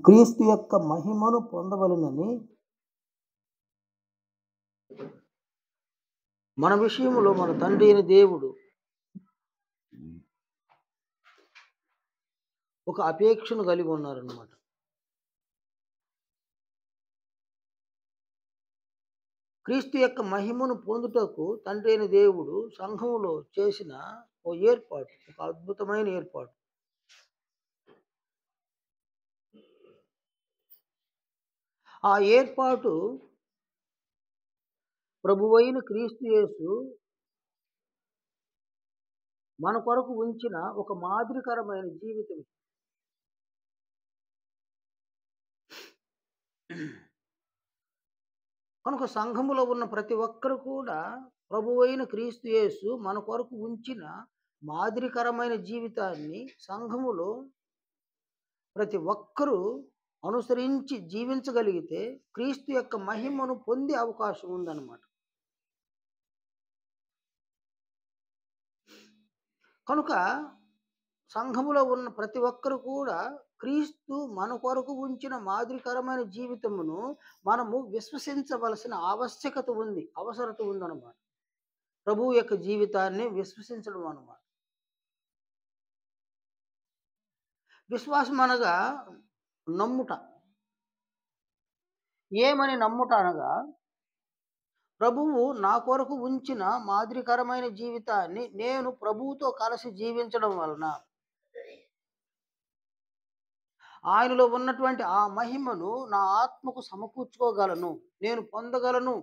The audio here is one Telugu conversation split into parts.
క్రీస్తు యొక్క మహిమను పొందవలెనని మన విషయంలో మన తండ్రి అయిన దేవుడు ఒక అపేక్షను కలిగి ఉన్నారన్నమాట. క్రీస్తు యొక్క మహిమను పొందుటకు తండ్రి అయిన దేవుడు సంఘములో చేసిన ఓ ఏర్పాటు, ఒక అద్భుతమైన ఏర్పాటు. ఆ ఏర్పాటు ప్రభువైన క్రీస్తు యేసు మన కొరకు ఉంచిన ఒక మాదిరికరమైన జీవితం. కనుక సంఘములో ఉన్న ప్రతి ఒక్కరు కూడా ప్రభువైన క్రీస్తు యేసు మన కొరకు ఉంచిన మాదిరికరమైన జీవితాన్ని సంఘములో ప్రతి ఒక్కరూ అనుసరించి జీవించగలిగితే క్రీస్తు యొక్క మహిమను పొందే అవకాశం ఉందన్నమాట. కనుక సంఘములో ఉన్న ప్రతి ఒక్కరు కూడా క్రీస్తు మన కొరకు ఉంచిన మాదిరికరమైన జీవితమును మనము విశ్వసించవలసిన ఆవశ్యకత ఉంది, అవసరత ఉందన్నమాట. ప్రభువు యొక్క జీవితాన్ని విశ్వసించడం అన్నమాట. విశ్వాసం అనగా నమ్ముట. ఏమని నమ్ముట అనగా, ప్రభువు నా కొరకు ఉంచిన మాదిరికరమైన జీవితాన్ని నేను ప్రభువుతో కలిసి జీవించడం వలన ఆయనలో ఉన్నటువంటి ఆ మహిమను నా ఆత్మకు సమకూర్చుకోగలను, నేను పొందగలను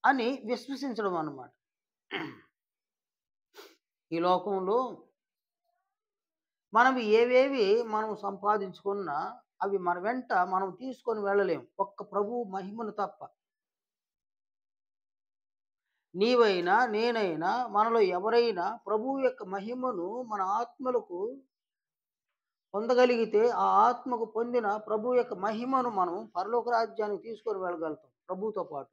అని విశ్వసించడం అన్నమాట. ఈ లోకంలో మనం ఏవేవి మనం సంపాదించుకున్నా అవి మన వెంట మనం తీసుకొని వెళ్ళలేము, ఒక్క ప్రభువు మహిమను తప్ప. నీవైనా నేనైనా మనలో ఎవరైనా ప్రభువు యొక్క మహిమను మన ఆత్మలకు పొందగలిగితే ఆ ఆత్మకు పొందిన ప్రభు యొక్క మహిమను మనం పరలోక రాజ్యానికి తీసుకొని వెళ్ళగలుగుతాం ప్రభువుతో పాటు.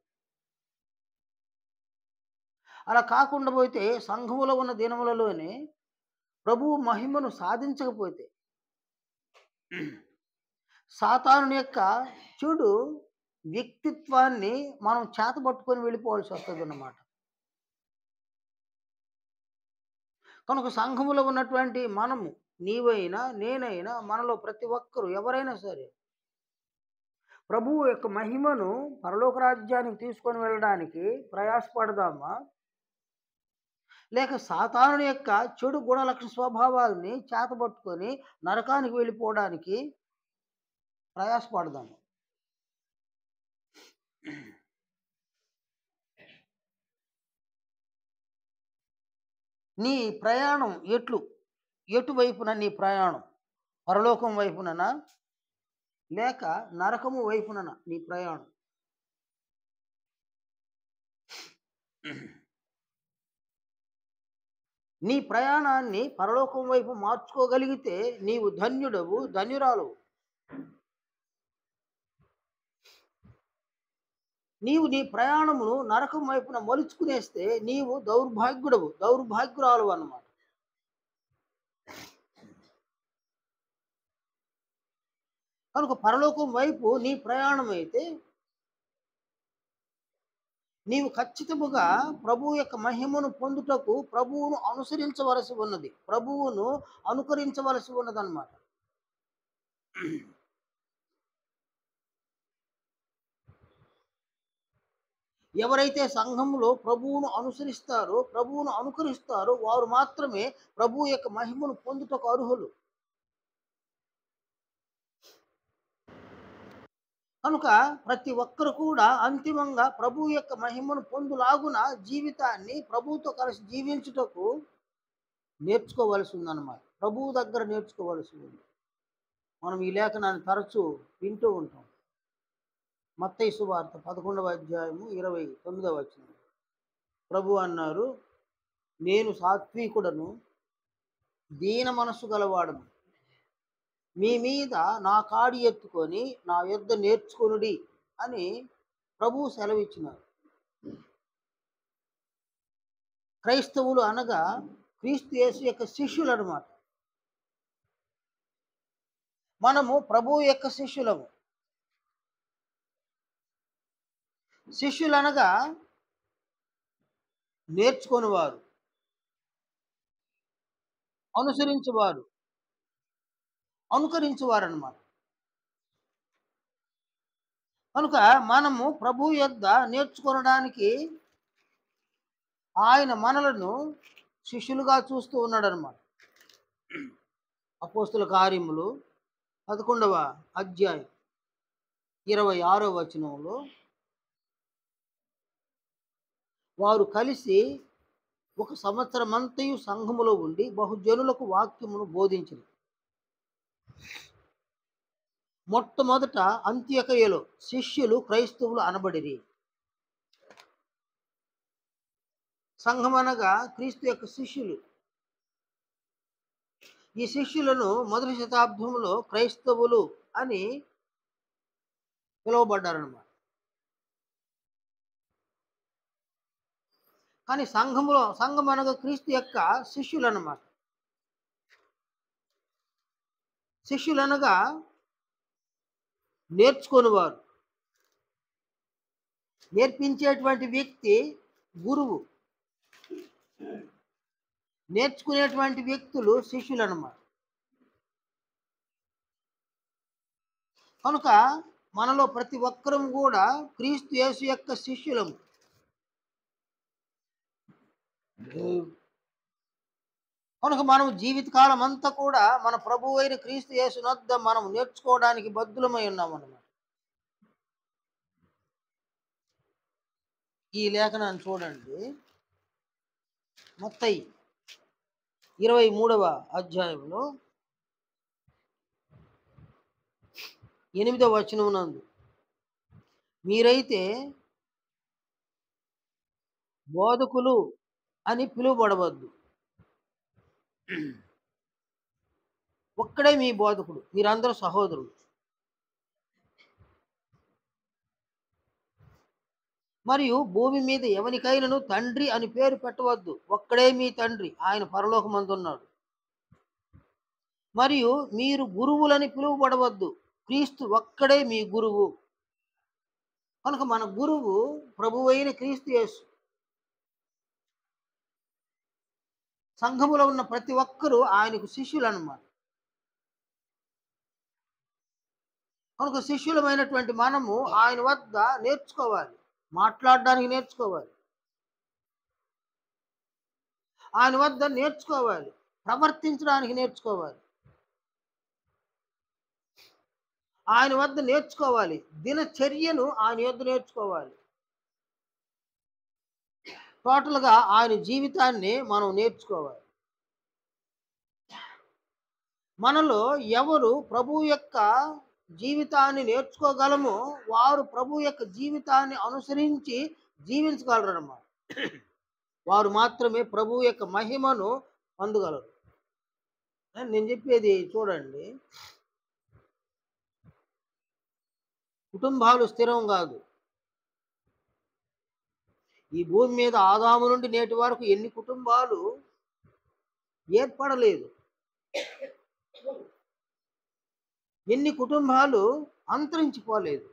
అలా కాకుండా పోతే సంఘములో ఉన్న దినములలోనే ప్రభువు మహిమను సాధించకపోతే సాతాను యొక్క చెడు వ్యక్తిత్వాన్ని మనం చేతబట్టుకొని వెళ్ళిపోవాల్సి వస్తుంది అన్నమాట. కనుక సంఘములో ఉన్నటువంటి మనము, నీవైనా నేనైనా మనలో ప్రతి ఒక్కరు ఎవరైనా సరే ప్రభువు యొక్క మహిమను పరలోక రాజ్యానికి తీసుకొని వెళ్ళడానికి ప్రయాసపడదామా, లేక సాతాను యొక్క చెడు గుణలక్షణ స్వభావాలని చేతబట్టుకొని నరకానికి వెళ్ళిపోవడానికి ప్రయాసపడదాము? నీ ప్రయాణం ఎటువైపున నీ ప్రయాణం? పరలోకం వైపుననా లేక నరకము వైపుననా నీ ప్రయాణం? నీ ప్రయాణాన్ని పరలోకం వైపు మార్చుకోగలిగితే నీవు ధన్యుడవు, ధన్యురాలవు. నీవు నీ ప్రయాణమును నరకం వైపున మలుచుకునేస్తే నీవు దౌర్భాగ్యుడవు, దౌర్భాగ్యురాలు అన్నమాట. కనుక పరలోకం వైపు నీ ప్రయాణం అయితే నీవు ఖచ్చితముగా ప్రభువు యొక్క మహిమను పొందుటకు ప్రభువును అనుసరించవలసి ఉన్నది, ప్రభువును అనుకరించవలసి ఉన్నదన్నమాట. ఎవరైతే సంఘంలో ప్రభువును అనుసరిస్తారో, ప్రభువును అనుకరిస్తారో వారు మాత్రమే ప్రభువు యొక్క మహిమను పొందుటకు అర్హులు. కనుక ప్రతి ఒక్కరు కూడా అంతిమంగా ప్రభువు యొక్క మహిమను పొందులాగున జీవితాన్ని ప్రభువుతో కలిసి జీవించుటకు నేర్చుకోవలసి ఉందన్నమాట. ప్రభువు దగ్గర నేర్చుకోవలసి ఉంది. మనం ఈ లేఖనాన్ని తరచూ వింటూ ఉంటాం. మత్తయి సువార్త 11వ అధ్యాయము 29వ వచనం. ప్రభు అన్నారు, నేను సాత్వికుడను, దీన మనస్సు గలవాడను, మీ మీద నా కాడి ఎత్తుకొని నా యొద్ద నేర్చుకొనుడి అని ప్రభువు సెలవిచ్చినారు. క్రైస్తవులు అనగా క్రీస్తు యేసు యొక్క శిష్యులు అన్నమాట. మనము ప్రభువు యొక్క శిష్యులము. శిష్యులనగా నేర్చుకొనివారు, అనుసరించువారు, అనుకరించువారన్నమాట. కనుక మనము ప్రభువు యొద్ద నేర్చుకొనడానికి ఆయన మనలను శిష్యులుగా చూస్తూ ఉన్నాడన్నమాట. అపోస్తుల కార్యములు 11వ అధ్యాయం 26వ వచనంలో వారు కలిసి 1 సంవత్సరమంతయు సంఘములో ఉండి బహుజనులకు వాక్యమును బోధించిరి. మొట్టమొదట అంత్యొకయలో శిష్యులు క్రైస్తవులు అనబడిరి. సంఘం అనగా క్రీస్తు యొక్క శిష్యులు. ఈ శిష్యులను మొదటి శతాబ్దంలో క్రైస్తవులు అని పిలువబడ్డారన్నమాట. కానీ సంఘం అనగా క్రీస్తు యొక్క శిష్యులు అన్నమాట. శిష్యులనగా నేర్చుకొనివారు. నేర్పించేటువంటి వ్యక్తి గురువు, నేర్చుకునేటువంటి వ్యక్తులు శిష్యులు అన్నమాట. కనుక మనలో ప్రతి ఒక్కరం కూడా క్రీస్తు యేసు యొక్క శిష్యులము. కనుక మనం జీవితకాలం అంతా కూడా మన ప్రభువు అయిన క్రీస్తు యేసు వద్ద మనం నేర్చుకోవడానికి బద్ధులమై ఉన్నాం అన్నమాట. ఈ లేఖనాన్ని చూడండి, మత్తయి 23వ అధ్యాయంలో 8వ వచనమునందు మీరైతే బోధకులు అని పిలువబడవద్దు, ఒక్కడే మీ బోధకుడు, మీరందరూ సహోదరులు. మరియు భూమి మీద ఎవరికైనాను తండ్రి అని పేరు పెట్టవద్దు, ఒక్కడే మీ తండ్రి, ఆయన పరలోకమందున్నాడు. మరియు మీరు గురువులని పిలువబడవద్దు, క్రీస్తు ఒక్కడే మీ గురువు. కనుక మన గురువు ప్రభువైన క్రీస్తు యేసు. సంఘములో ఉన్న ప్రతి ఒక్కరూ ఆయనకు శిష్యులు అన్నమాట. కనుక శిష్యులమైనటువంటి మనము ఆయన వద్ద నేర్చుకోవాలి, మాట్లాడడానికి నేర్చుకోవాలి, ఆయన వద్ద నేర్చుకోవాలి, ప్రవర్తించడానికి నేర్చుకోవాలి, ఆయన వద్ద నేర్చుకోవాలి, దినచర్యను ఆయన వద్ద నేర్చుకోవాలి. టోటల్గా ఆయన జీవితాన్ని మనం నేర్చుకోవాలి. మనలో ఎవరు ప్రభు యొక్క జీవితాన్ని నేర్చుకోగలమో వారు ప్రభు యొక్క జీవితాన్ని అనుసరించి జీవించగలరు అన్నమాట. వారు మాత్రమే ప్రభు యొక్క మహిమను పొందగలరు. నేను చెప్పేది చూడండి, కుటుంబాలు స్థిరం కాదు. ఈ భూమి మీద ఆదాము నుండి నేటి వరకు ఎన్ని కుటుంబాలు ఏర్పడలేదు, ఎన్ని కుటుంబాలు అంతరించిపోలేదు.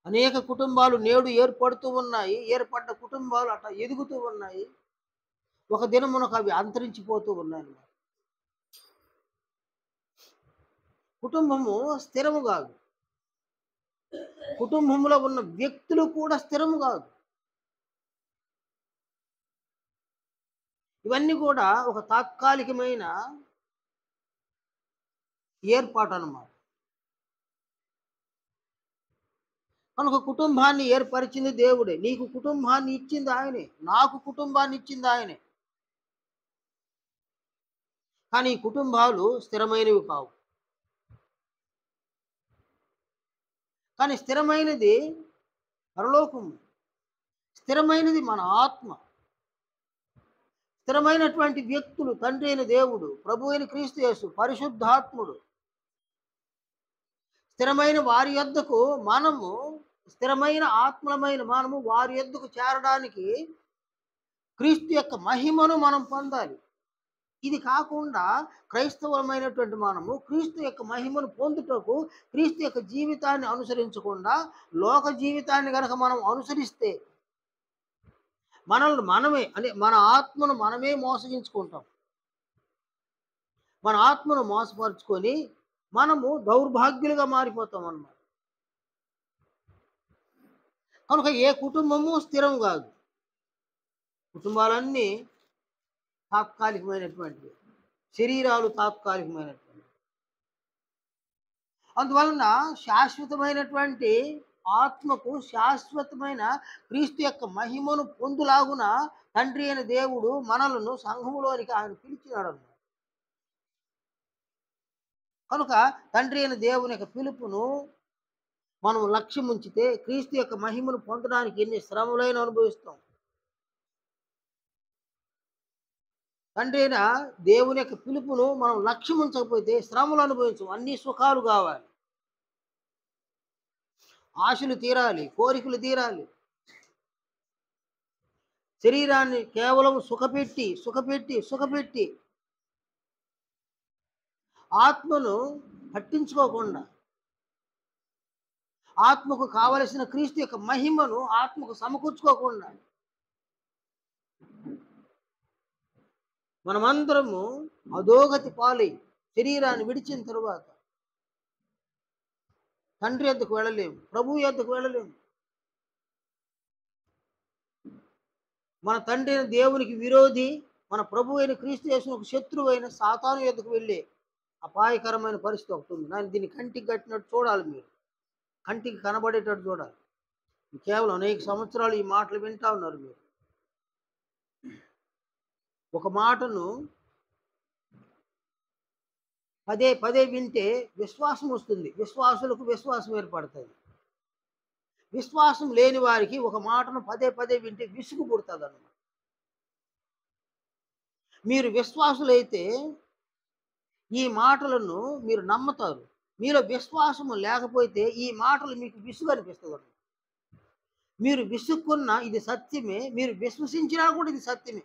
అనేక కుటుంబాలు నేడు ఏర్పడుతూ ఉన్నాయి, ఏర్పడ్డ కుటుంబాలు అట్లా ఎదుగుతూ ఉన్నాయి. ఒక దినమునకు అవి అంతరించిపోతూ ఉన్నాయి. కుటుంబము స్థిరము కాదు, కుటుంబంలో ఉన్న వ్యక్తులు కూడా స్థిరము కాదు. ఇవన్నీ కూడా ఒక తాత్కాలికమైన ఏర్పాటు అన్నమాట. కనుక కుటుంబాన్ని ఏర్పరిచింది దేవుడే. నీకు కుటుంబాన్ని ఇచ్చింది ఆయనే, నాకు కుటుంబాన్ని ఇచ్చింది ఆయనే. కానీ ఈ కుటుంబాలు స్థిరమైనవి కావు. కానీ స్థిరమైనది పరలోకము, స్థిరమైనది మన ఆత్మ. స్థిరమైనటువంటి వ్యక్తులు తండ్రి అయిన దేవుడు, ప్రభు అయిన క్రీస్తు యేసు, పరిశుద్ధాత్ముడు. స్థిరమైన వారి యొద్దకు మనము, స్థిరమైన ఆత్మలమైన మనము వారి యొద్దకు చేరడానికి క్రీస్తు యొక్క మహిమను మనం పొందాలి. ఇది కాకుండా క్రైస్తవమైనటువంటి మనము క్రీస్తు యొక్క మహిమను పొందుటకు క్రీస్తు యొక్క జీవితాన్ని అనుసరించకుండా లోక జీవితాన్ని గనక మనం అనుసరిస్తే మనల్ని మనమే అంటే మన ఆత్మను మనమే మోసగించుకుంటాం. మన ఆత్మను మోసపరుచుకొని మనము దౌర్భాగ్యులుగా మారిపోతాం అన్నమాట. కనుక ఏ కుటుంబము స్థిరం కాదు. కుటుంబాలన్నీ తాత్కాలికమైనటువంటివి. శరీరాలు తాత్కాలికమైనటువంటివి. అందువలన శాశ్వతమైనటువంటి ఆత్మకు శాశ్వతమైన క్రీస్తు యొక్క మహిమను పొందులాగున తండ్రి అయిన దేవుడు మనలను సంఘములోనికి ఆయన పిలిచినాడు. కనుక తండ్రి అయిన దేవుని యొక్క పిలుపును మనం లక్ష్యం ఉంచితే క్రీస్తు యొక్క మహిమను పొందడానికి ఎన్ని శ్రమలైన అనుభవిస్తాం. తండ్రి అయిన దేవుని యొక్క పిలుపును మనం లక్ష్యం ఉంచకపోతే శ్రమలు అనుభవించం. అన్ని సుఖాలు కావాలి, ఆశలు తీరాలి, కోరికలు తీరాలి. శరీరాన్ని కేవలం సుఖపెట్టి ఆత్మను పట్టించుకోకుండా ఆత్మకు కావలసిన క్రీస్తు యొక్క మహిమను ఆత్మకు సమకూర్చుకోకుండా మనమందరము అధోగతి పాలై శరీరాన్ని విడిచిన తరువాత తండ్రి యొద్దకు వెళ్ళలేము, ప్రభువు యొద్దకు వెళ్ళలేము. మన తండ్రి అయిన దేవునికి విరోధి, మన ప్రభు అయిన క్రీస్తు యేసునకు శత్రువు అయిన సాతాను యొద్దకు వెళ్ళే అపాయకరమైన పరిస్థితి ఒకటి ఉంది. నేను దీన్ని కంటికి కట్టినట్టు చూడాలి. మీరు కంటికి కనబడేటట్టు చూడాలి. కేవలం అనేక సంవత్సరాలు ఈ మాటలు వింటా ఉన్నారు. మీరు ఒక మాటను పదే పదే వింటే విశ్వాసం వస్తుంది, విశ్వాసులకు విశ్వాసం ఏర్పడుతుంది. విశ్వాసం లేని వారికి ఒక మాటను పదే పదే వింటే విసుగు పుడుతుంది అన్నమాట. మీరు విశ్వాసులైతే ఈ మాటలను మీరు నమ్ముతారు. మీలో విశ్వాసము లేకపోతే ఈ మాటలు మీకు విసుగు అనిపిస్తుంది. మీరు విసుక్కున్నా ఇది సత్యమే, మీరు విశ్వసించినా కూడా ఇది సత్యమే.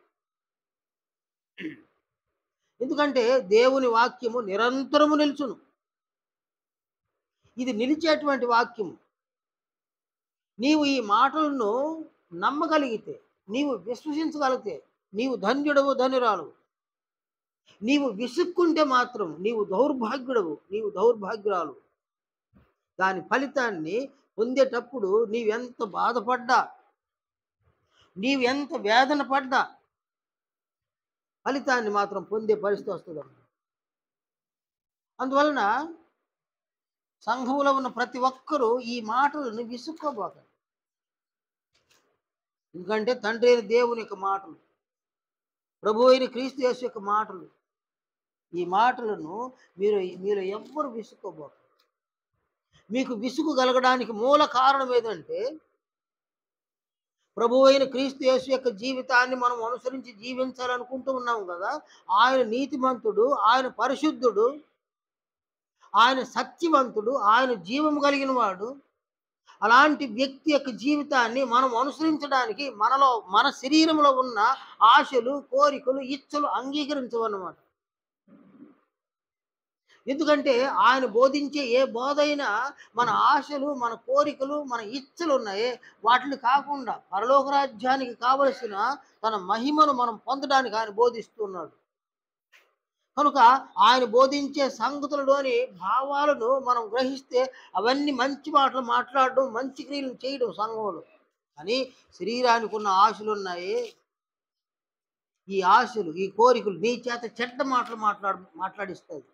ఎందుకంటే దేవుని వాక్యము నిరంతరము నిలుచును. ఇది నిలిచేటువంటి వాక్యము. నీవు ఈ మాటలను నమ్మగలిగితే, నీవు విశ్వసించగలిగితే నీవు ధన్యుడవు, ధన్యురాలు. నీవు విసుక్కుంటే మాత్రం నీవు దౌర్భాగ్యుడవు, నీవు దౌర్భాగ్యురాలు. దాని ఫలితాన్ని పొందేటప్పుడు నీవెంత బాధపడ్డా, నీవెంత వేదన పడ్డా ఫలితాన్ని మాత్రం పొందే పరిస్థితి వస్తుంది. అందువలన సంఘములో ఉన్న ప్రతి ఒక్కరూ ఈ మాటలను విసుక్కోబోతారు. ఎందుకంటే తండ్రి అయిన దేవుని యొక్క మాటలు, ప్రభు అయిన క్రీస్తు యేసు యొక్క మాటలు, ఈ మాటలను మీరు ఎవ్వరు విసుక్కోబోతారు. మీకు విసుగు కలగడానికి మూల కారణం ఏదంటే ప్రభు అయిన క్రీస్తు యేసు యొక్క జీవితాన్ని మనం అనుసరించి జీవించాలనుకుంటూ ఉన్నాం కదా. ఆయన నీతిమంతుడు, ఆయన పరిశుద్ధుడు, ఆయన సత్యవంతుడు, ఆయన జీవము కలిగిన వాడు. అలాంటి వ్యక్తి యొక్క జీవితాన్ని మనం అనుసరించడానికి మన శరీరంలో ఉన్న ఆశలు, కోరికలు, ఇచ్చలు అంగీకరించవన్నమాట. ఎందుకంటే ఆయన బోధించే ఏ బోధైనా మన ఆశలు, మన కోరికలు, మన ఇచ్చలు ఉన్నాయి. వాటిని కాకుండా పరలోక రాజ్యానికి కావలసిన తన మహిమను మనం పొందడానికి ఆయన బోధిస్తున్నాడు. కనుక ఆయన బోధించే సంగతులలోని భావాలను మనం గ్రహిస్తే అవన్నీ మంచి మాటలు మాట్లాడడం, మంచి క్రియలు చేయడం సంఘంలో. కానీ శరీరానికి ఉన్న ఆశలు ఉన్నాయి. ఈ ఆశలు, ఈ కోరికలు నీ చేత చెడ్డ మాటలు మాట్లాడిస్తాయి,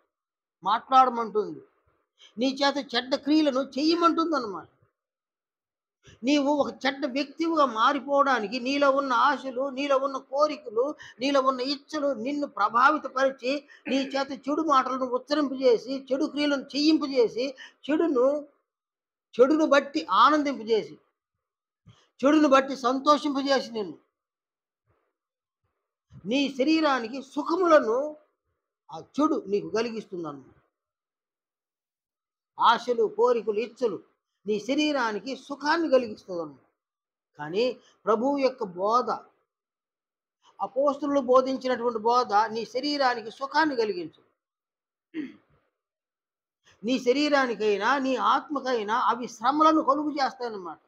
మాట్లాడమంటుంది. నీ చేత చెడ్డ క్రియలను చెయ్యమంటుంది అన్నమాట. నీవు ఒక చెడ్డ వ్యక్తిగా మారిపోవడానికి నీలో ఉన్న ఆశలు, నీలో ఉన్న కోరికలు, నీలో ఉన్న ఇచ్చలు నిన్ను ప్రభావితపరిచి నీ చేత చెడు మాటలను ఉచ్చరింపజేసి, చెడు క్రియలను చెయ్యింపజేసి, చెడును బట్టి ఆనందింపజేసి, చెడును బట్టి సంతోషింపజేసి నీ శరీరానికి సుఖములను ఆ చెడు నీకు కలిగిస్తుందన్నమాట. ఆశలు, కోరికలు, ఇచ్చలు నీ శరీరానికి సుఖాన్ని కలిగిస్తుందన్నమాట. కానీ ప్రభువు యొక్క బోధ, అపోస్తులు బోధించినటువంటి బోధ నీ శరీరానికి సుఖాన్ని కలిగించు. నీ శరీరానికైనా నీ ఆత్మకైనా అవి శ్రమలను కలుగు చేస్తాయన్నమాట.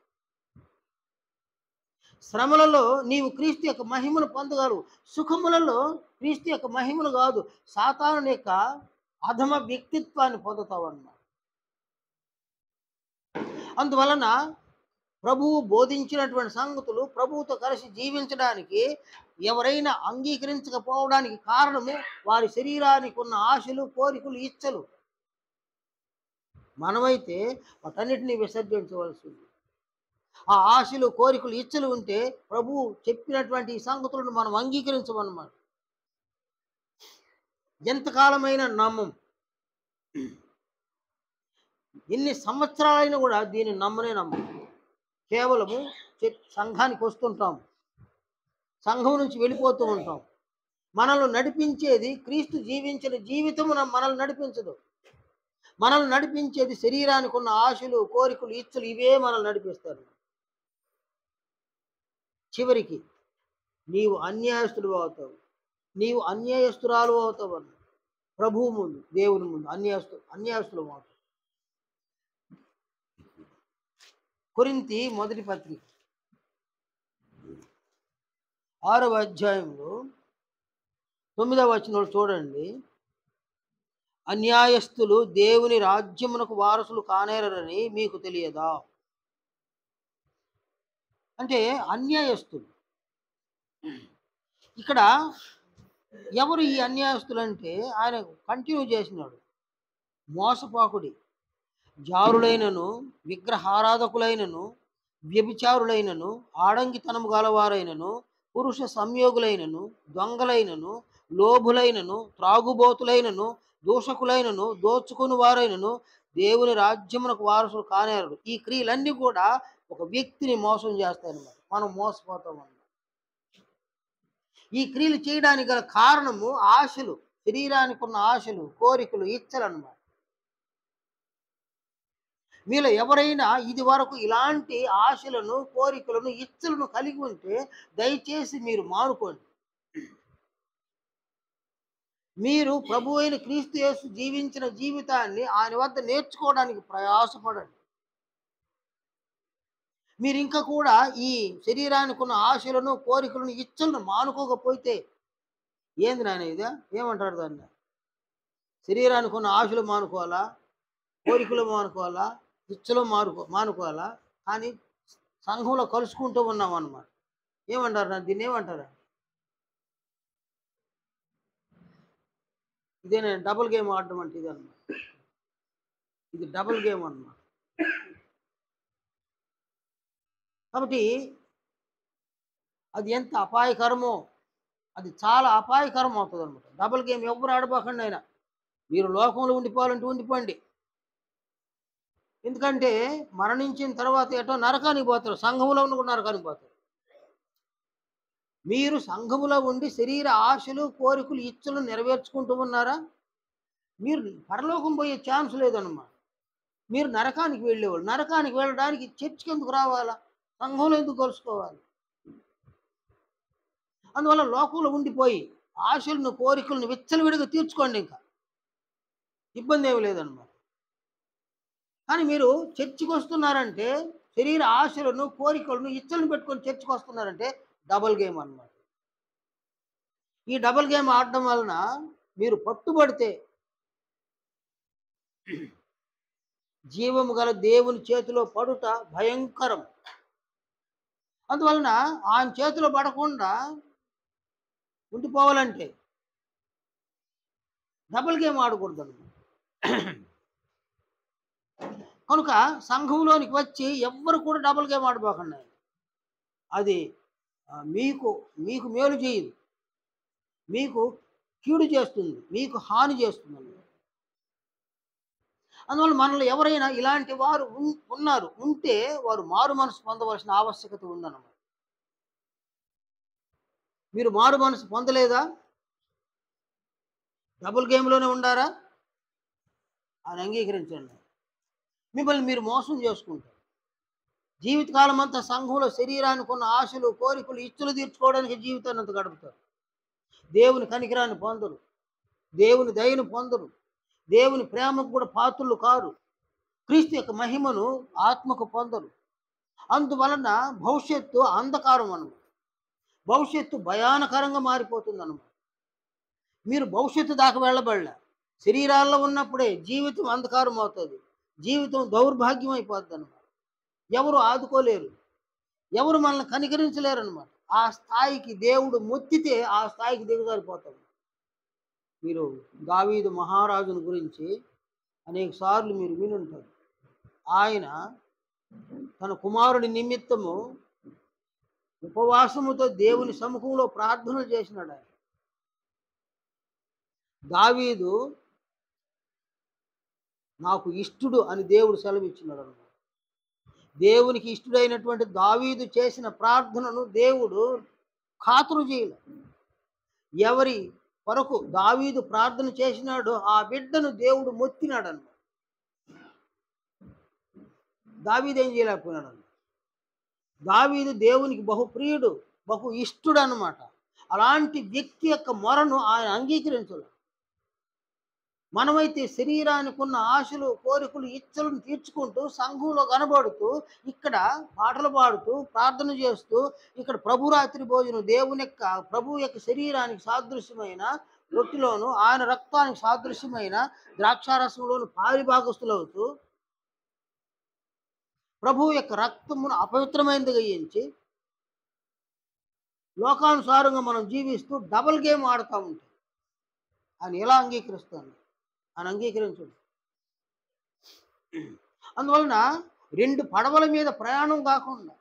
శ్రమలలో నీవు క్రీస్తు యొక్క మహిమను పొందగలవు. సుఖములలో క్రీస్తు యొక్క మహిమను కాదు, సాతాను యొక్క అధమ వ్యక్తిత్వాన్ని పొందుతావు అన్నమాట. అందువలన ప్రభువు బోధించినటువంటి సంగతులు ప్రభువుతో కలిసి జీవించడానికి ఎవరైనా అంగీకరించకపోవడానికి కారణము వారి శరీరానికి ఉన్న ఆశలు, కోరికలు, ఇచ్చలు. మనమైతే వాటన్నిటిని విసర్జించవలసింది. ఆ ఆశలు, కోరికలు, ఇచ్చలు ఉంటే ప్రభువు చెప్పినటువంటి ఈ సంగతులను మనం అంగీకరించమన్నమాట. ఎంతకాలమైన నమ్మం, ఎన్ని సంవత్సరాలైనా కూడా దీన్ని నమ్మనే నమ్మం. కేవలము సంఘానికి వస్తుంటాం, సంఘం నుంచి వెళ్ళిపోతూ ఉంటాం. మనల్ని నడిపించేది క్రీస్తు జీవించిన జీవితము మనల్ని నడిపించదు. మనల్ని నడిపించేది శరీరానికి ఉన్న ఆశలు, కోరికలు, ఇచ్చలు, ఇవే మనల్ని నడిపిస్తారు. చివరికి నీవు అన్యాయస్తుడు అవుతావు, నీవు అన్యాయస్తురాలు అవుతావు అన్న ప్రభువు ముందు, దేవుని ముందు అన్యాయస్తులు అవుతావు. కొరింథీ మొదటి పత్రిక 6వ అధ్యాయంలో 9వ వచనం చూడండి. అన్యాయస్తులు దేవుని రాజ్యమునకు వారసులు కానేరని మీకు తెలియదా? అంటే అన్యాయస్తులు. ఇక్కడ ఎవరు ఈ అన్యాయస్తులు అంటే ఆయన కంటిన్యూ చేసినాడు. మోసపాకుడి, జారులైనను, విగ్రహారాధకులైనను, వ్యభిచారులైనను, ఆడంగితనము గలవారైనను, పురుష సంయోగులైనను, దొంగలైనను, లోభులైనను, త్రాగుబోతులైనను, దూషకులైనను, దోచుకుని వారైనను దేవుని రాజ్యమునకు వారసులు కానేరడు. ఈ క్రియలన్నీ కూడా ఒక వ్యక్తిని మోసం చేస్తాయన్నమాట. మనం మోసపోతాం అన్నమాట. ఈ క్రియలు చేయడానికి గల కారణము ఆశలు, శరీరానికి ఉన్న ఆశలు, కోరికలు, ఇచ్చలు అన్నమాట. మీలో ఎవరైనా ఇది వరకు ఇలాంటి ఆశలను, కోరికలను, ఇచ్చలను కలిగి ఉంటే దయచేసి మీరు మానుకోండి. మీరు ప్రభు అయిన క్రీస్తు యేసు జీవించిన జీవితాన్ని ఆయన వద్ద నేర్చుకోవడానికి ప్రయాసపడండి. మీరు ఇంకా కూడా ఈ శరీరానికి ఉన్న ఆశలను, కోరికలను, ఇచ్చలను మానుకోకపోతే ఏంది నాయన ఇదా? ఏమంటారు దాన్ని? శరీరానికి ఉన్న ఆశలు మానుకోవాలా, కోరికలు మానుకోవాలా, ఇచ్చలు మానుకోవాలా, కానీ సంఘంలో కలుసుకుంటూ ఉన్నాం అన్నమాట. ఏమంటారు దీన్ని? ఏమంటారు? ఇదే నేను డబుల్ గేమ్ ఆడడం అంటే ఇది అన్నమాట. ఇది డబుల్ గేమ్ అన్నమాట. కాబట్టి అది ఎంత అపాయకరమో, అది చాలా అపాయకరం అవుతుంది అనమాట. డబుల్ గేమ్ ఎవరు ఆడబోకండి. అయినా మీరు లోకంలో ఉండిపోవాలంటే ఉండిపోండి. ఎందుకంటే మరణించిన తర్వాత ఎటో నరకానికి పోతారు, సంఘములో ఉన్న కూడా నరకానికి పోతారు. మీరు సంఘములో ఉండి శరీర ఆశలు, కోరికలు, ఇచ్చలు నెరవేర్చుకుంటూ ఉన్నారా? మీరు పరలోకం పోయే ఛాన్స్ లేదన్నమాట. మీరు నరకానికి వెళ్ళేవాళ్ళు. నరకానికి వెళ్ళడానికి చర్చికి ఎందుకు రావాలా? సంఘంలో ఎందుకు కలుసుకోవాలి? అందువల్ల లోకంలో ఉండిపోయి ఆశలను, కోరికలను విచ్చలవిడిగా తీర్చుకోండి, ఇంకా ఇబ్బంది ఏమి లేదన్నమాట. కానీ మీరు చర్చికి వస్తున్నారంటే శరీర ఆశలను, కోరికలను, ఇచ్చలను పెట్టుకొని చర్చికి వస్తున్నారంటే డబుల్ గేమ్ అన్నమాట. ఈ డబుల్ గేమ్ ఆడడం వలన మీరు పట్టుబడితే జీవము గల దేవుని చేతిలో పడుట భయంకరం. అందువలన ఆయన చేతిలో పడకుండా ఉండిపోవాలంటే డబుల్ గేమ్ ఆడకూడదు. కనుక సంఘంలోనికి వచ్చి ఎవ్వరు కూడా డబుల్ గేమ్ ఆడిపోకండి. అది మీకు మీకు మేలు చేయదు, మీకు కీడు చేస్తుంది, మీకు హాని చేస్తుంది. అందువల్ల మనలో ఎవరైనా ఇలాంటి వారు ఉంటే వారు మారు మనసు పొందవలసిన ఆవశ్యకత ఉందన్నమాట. మీరు మారు మనసు పొందలేదా? డబుల్ గేమ్లోనే ఉండారా? అని అంగీకరించండి. మిమ్మల్ని మీరు మోసం చేసుకుంటారు. జీవితకాలం అంతా సంఘంలో శరీరానికి ఉన్న ఆశలు, కోరికలు, ఇచ్చలు తీర్చుకోవడానికి జీవితాన్ని అంత గడుపుతారు. దేవుని కనికరాన్ని పొందరు, దేవుని దయను పొందరు, దేవుని ప్రేమకు కూడా పాత్రులు కారు, క్రీస్తు యొక్క మహిమను ఆత్మకు పొందరు. అందువలన భవిష్యత్తు అంధకారం అన్నమాట. భవిష్యత్తు భయానకరంగా మారిపోతుంది అన్నమాట. మీరు భవిష్యత్తు దాకా వెళ్ళబడలే. శరీరాల్లో ఉన్నప్పుడే జీవితం అంధకారం అవుతుంది, జీవితం దౌర్భాగ్యం అయిపోద్ది అన్నమాట. ఎవరు ఆదుకోలేరు, ఎవరు మనల్ని కనికరించలేరు అనమాట. ఆ స్థాయికి దేవుడు మొత్తితే ఆ స్థాయికి దిగజారిపోతాం. మీరు దావీదు మహారాజుని గురించి అనేక సార్లు మీరు వినుంటారు. ఆయన తన కుమారుడి నిమిత్తము ఉపవాసముతో దేవుని సముఖంలో ప్రార్థనలు చేసినాడు. ఆయన దావీదు నాకు ఇష్టుడు అని దేవుడు సెలవిచ్చినాడు అన్నమాట. దేవునికి ఇష్టుడైనటువంటి దావీదు చేసిన ప్రార్థనను దేవుడు ఖాతరు చేయలే. ఎవరి కొరకు దావీదు ప్రార్థన చేసినాడో ఆ బిడ్డను దేవుడు మొత్తినాడు అన్నమాట. దావీదు ఏం చేయలేకపోయినాడు అన్నమాట. దావీదు దేవునికి బహుప్రియుడు, బహు ఇష్టుడు అన్నమాట. అలాంటి వ్యక్తి యొక్క మొరను ఆయన అంగీకరించలేదు. మనమైతే శరీరానికి ఉన్న ఆశలు, కోరికలు, ఇచ్చలను తీర్చుకుంటూ సంఘంలో కనబడుతూ, ఇక్కడ పాటలు పాడుతూ, ప్రార్థన చేస్తూ, ఇక్కడ ప్రభురాత్రి భోజనం దేవుని యొక్క ప్రభు యొక్క శరీరానికి సాదృశ్యమైన రొట్టెలోను, ఆయన రక్తానికి సాదృశ్యమైన ద్రాక్షారసంలోను పారిభాగస్తులవుతూ, ప్రభు యొక్క రక్తమును అపవిత్రమైనదిగా ఎంచి లోకానుసారంగా మనం జీవిస్తూ డబల్ గేమ్ ఆడుతూ ఉంటాం. ఆయన ఎలా అంగీకరిస్తాను? ఆయన అంగీకరించడు. అందువలన 2 పడవల మీద ప్రయాణం కాకుండా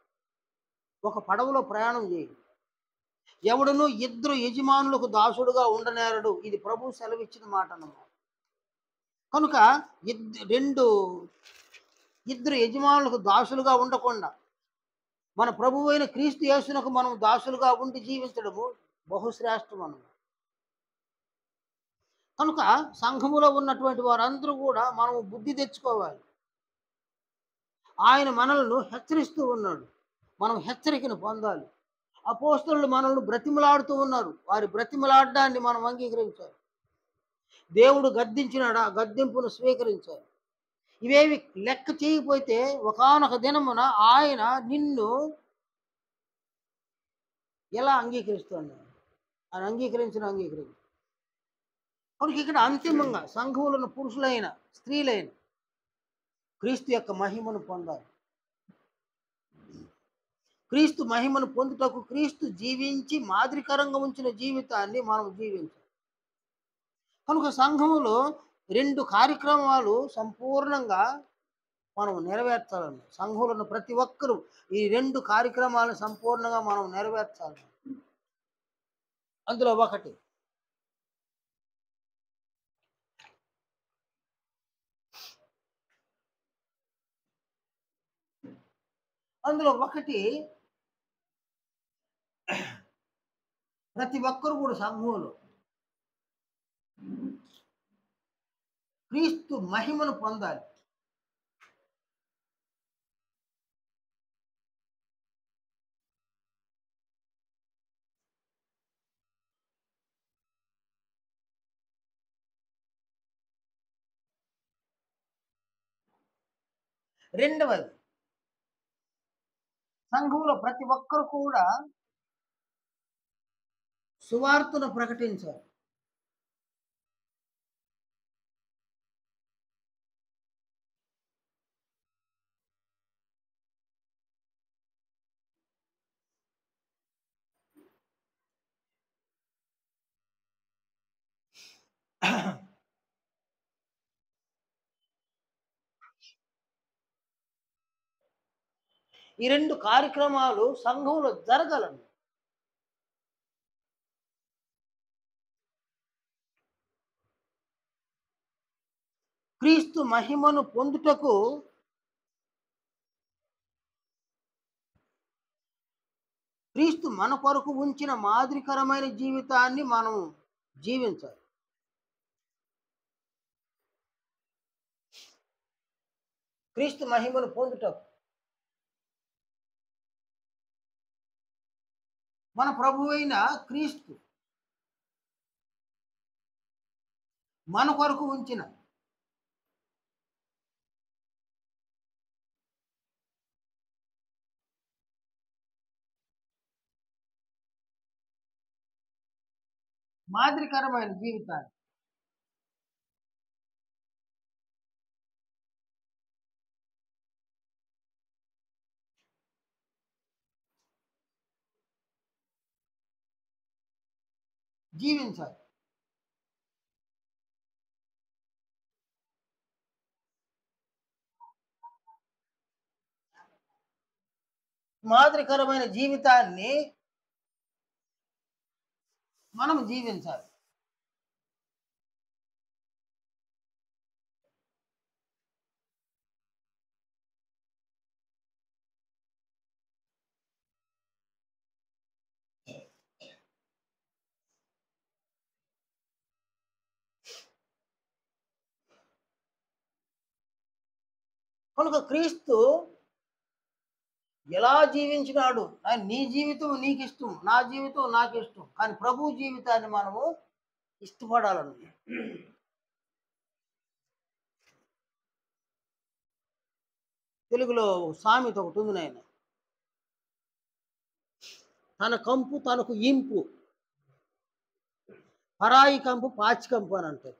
ఒక పడవలో ప్రయాణం చేయండి. ఎవడును 2 యజమానులకు దాసుడుగా ఉండనేరడు. ఇది ప్రభు సెలవిచ్చిన మాట అన్నమాట. కనుక 2 యజమానులకు దాసులుగా ఉండకుండా మన ప్రభువైన క్రీస్తు యేసునకు మనం దాసులుగా ఉండి జీవించడము బహుశ్రేష్టం అన్నమాట. కనుక సంఘములో ఉన్నటువంటి వారందరూ కూడా మనం బుద్ధి తెచ్చుకోవాలి. ఆయన మనల్ని హెచ్చరిస్తూ ఉన్నాడు, మనం హెచ్చరికను పొందాలి. అపోస్తలులు మనల్ని బ్రతిమలాడుతూ ఉన్నారు, వారి బ్రతిమలాడడాన్ని మనం అంగీకరించాలి. దేవుడు గద్దించినాడు, ఆ గద్దింపును స్వీకరించాలి. ఇవేవి లెక్క చేయకపోతే ఒకానొక దినమున ఆయన నిన్ను ఎలా అంగీకరిస్తాడు? ఆయన అంగీకరించు. కనుక ఇక్కడ అంతిమంగా సంఘంలో ఉన్న పురుషులైన స్త్రీలైన క్రీస్తు యొక్క మహిమను పొందాలి. క్రీస్తు మహిమను పొందుటకు క్రీస్తు జీవించి మాదిరికరంగా ఉంచిన జీవితాన్ని మనం జీవించాలి. కనుక సంఘములో 2 కార్యక్రమాలు సంపూర్ణంగా మనం నెరవేర్చాలండి. సంఘంలో ఉన్న ప్రతి ఒక్కరూ ఈ 2 కార్యక్రమాలను సంపూర్ణంగా మనం నెరవేర్చాలి. అందులో ఒకటి ప్రతి ఒక్కరు కూడా సంఘంలో క్రీస్తు మహిమను పొందాలి. రెండవది, సంఘంలో ప్రతి ఒక్కరు కూడా సువార్తను ప్రకటించాలి. ఈ 2 కార్యక్రమాలు సంఘంలో జరగాలండి. క్రీస్తు మహిమను పొందుటకు క్రీస్తు మన కొరకు ఉంచిన మాదిరికరమైన జీవితాన్ని మనం జీవించాలి. క్రీస్తు మహిమను పొందుటకు మన ప్రభువైన క్రీస్తు మన కొరకు ఉంచిన మాదిరికరమైన జీవితాన్ని జీవించాలి. మాదిరికరమైన జీవితాన్ని మనం జీవించాలి. కనుక క్రీస్తు ఎలా జీవించినాడు? ఆయన నీ జీవితం నీకిష్టం, నా జీవితం నాకిష్టం. కానీ ప్రభు జీవితాన్ని మనము ఇష్టపడాలని. తెలుగులో సామెత ఒకటి ఉంది నాయన. తన కంపు తనకు ఇంపు, పరాయి కంపు పాచి కంపు అని అంటారు.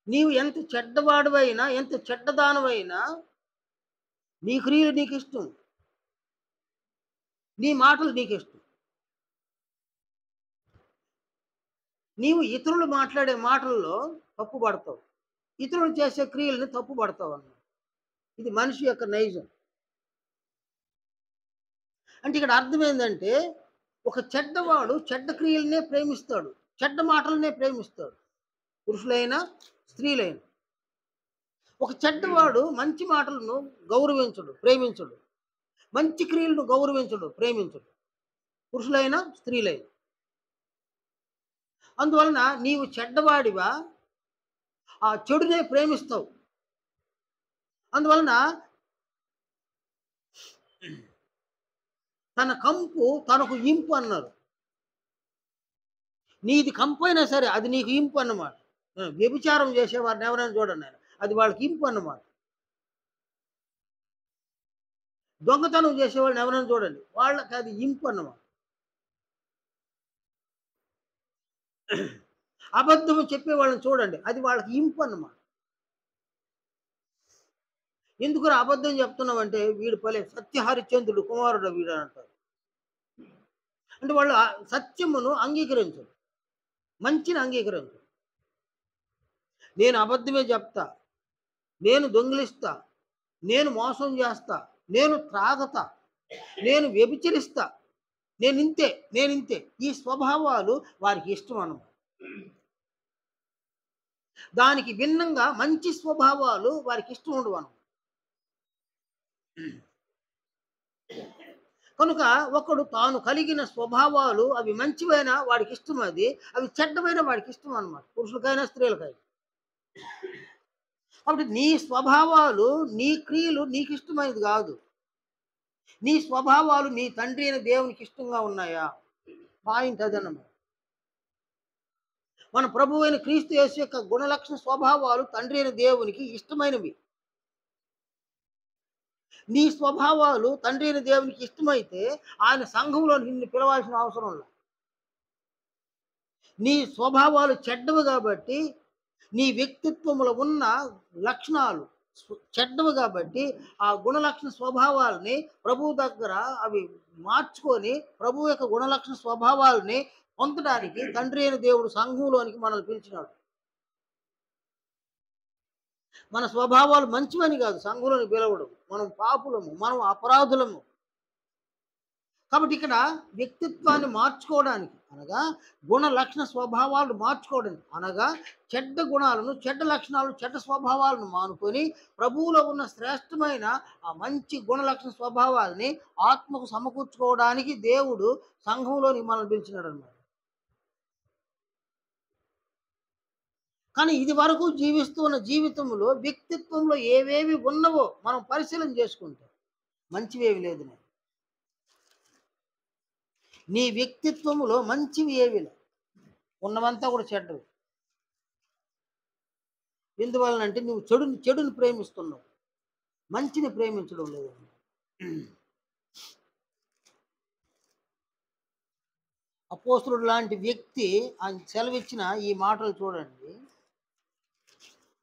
నీవు ఎంత చెడ్డవాడివైనా, ఎంత చెడ్డదానవైనా, నీ క్రియలు నీకు ఇష్టం, నీ మాటలు నీకు ఇష్టం. నీవు ఇతరులు మాట్లాడే మాటల్లో తప్పు పడతావు, ఇతరులు చేసే క్రియల్ని తప్పు పడతావు అన్నమాట. ఇది మనిషి యొక్క నైజం. అంటే ఇక్కడ అర్థం ఏంటంటే, ఒక చెడ్డవాడు చెడ్డ క్రియలనే ప్రేమిస్తాడు, చెడ్డ మాటలనే ప్రేమిస్తాడు, పురుషులైనా స్త్రీలైనా. ఒక చెడ్డవాడు మంచి మాటలను గౌరవించడు, ప్రేమించడు, మంచి క్రియలను గౌరవించడు, ప్రేమించడు, పురుషులైనా స్త్రీలైనా. అందువలన నీవు చెడ్డవాడివా, ఆ చెడునే ప్రేమిస్తావు. అందువలన తన కంపు తనకు ఇంపు అన్నారు. నీది కంపు అయినా సరే అది నీకు ఇంపు అన్నమాట. వ్యభిచారం చేసేవారిని ఎవరైనా చూడండి, అది వాళ్ళకి ఇంపు అన్నమాట. దొంగతనం చేసేవాళ్ళని ఎవరైనా చూడండి, వాళ్ళకి అది ఇంపు అన్నమాట. అబద్ధము చెప్పేవాళ్ళని చూడండి, అది వాళ్ళకి ఇంపు అన్నమాట. ఎందుకు అబద్ధం చెప్తున్నామంటే, వీడు పలే సత్యహరిశ్చంద్రుడు కుమారుడు వీడు అని అంటారు. అంటే వాళ్ళు సత్యమును అంగీకరించరు, మంచిని అంగీకరించరు. నేను అబద్ధమే చెప్తా, నేను దొంగిలిస్తా, నేను మోసం చేస్తా, నేను త్రాగతా, నేను వ్యభిచరిస్తా, నేనింతే. ఈ స్వభావాలు వారికి ఇష్టం అన్నమాట. దానికి భిన్నంగా మంచి స్వభావాలు వారికి ఇష్టం ఉండవు అన్నమాట. కనుక ఒకడు తాను కలిగిన స్వభావాలు అవి మంచివైన వాడికి ఇష్టం, అవి చెడ్డమైన వాడికి ఇష్టం అన్నమాట, పురుషులకైనా స్త్రీలకైనా. కాబట్టి నీ స్వభావాలు, నీ క్రియలు నీకు ఇష్టమైనది కాదు. నీ స్వభావాలు నీ తండ్రి అయిన దేవునికి ఇష్టంగా ఉన్నాయా? పాయింట్ అదన్నమాట. మన ప్రభు అయిన క్రీస్తు యేసు యొక్క గుణలక్షణ స్వభావాలు తండ్రి అయిన దేవునికి ఇష్టమైనవి. నీ స్వభావాలు తండ్రి అయిన దేవునికి ఇష్టమైతే ఆయన సంఘంలో నిన్ను పిలవాల్సిన అవసరం లేదు. నీ స్వభావాలు చెడ్డవి కాబట్టి, నీ వ్యక్తిత్వంలో ఉన్న లక్షణాలు చెడ్డవి కాబట్టి, ఆ గుణలక్షణ స్వభావాలని ప్రభు దగ్గర అవి మార్చుకొని ప్రభు యొక్క గుణలక్షణ స్వభావాలని పొందడానికి తండ్రి అయిన దేవుడు సంఘంలోనికి మనల్ని పిలిచినాడు. మన స్వభావాలు మంచివని కాదు సంఘంలోని పిలవడం, మనం పాపులము, మనం అపరాధులము. కాబట్టి ఇక్కడ వ్యక్తిత్వాన్ని మార్చుకోవడానికి అనగా, గుణ లక్షణ స్వభావాలను మార్చుకోవడానికి అనగా, చెడ్డ గుణాలను, చెడ్డ లక్షణాలను, చెడ్డ స్వభావాలను మానుకొని ప్రభువులో ఉన్న శ్రేష్టమైన ఆ మంచి గుణ లక్షణ స్వభావాలని ఆత్మకు సమకూర్చుకోవడానికి దేవుడు సంఘంలోని మనల్ని పిలిచినాడు అన్నమాట. కానీ ఇది వరకు జీవిస్తున్న జీవితంలో వ్యక్తిత్వంలో ఏవేవి ఉన్నవో మనం పరిశీలన చేసుకుంటాం, మంచివేవి లేదు. నీ వ్యక్తిత్వంలో మంచివి ఏవి లేవు. ఉన్నవంతా కూడా చెడ్డవి. ఎందువలనంటే నువ్వు చెడుని ప్రేమిస్తున్నావు, మంచిని ప్రేమించడం లేదు. అపోస్తలుడు లాంటి వ్యక్తి ఆయన సెలవిచ్చిన ఈ మాటలు చూడండి.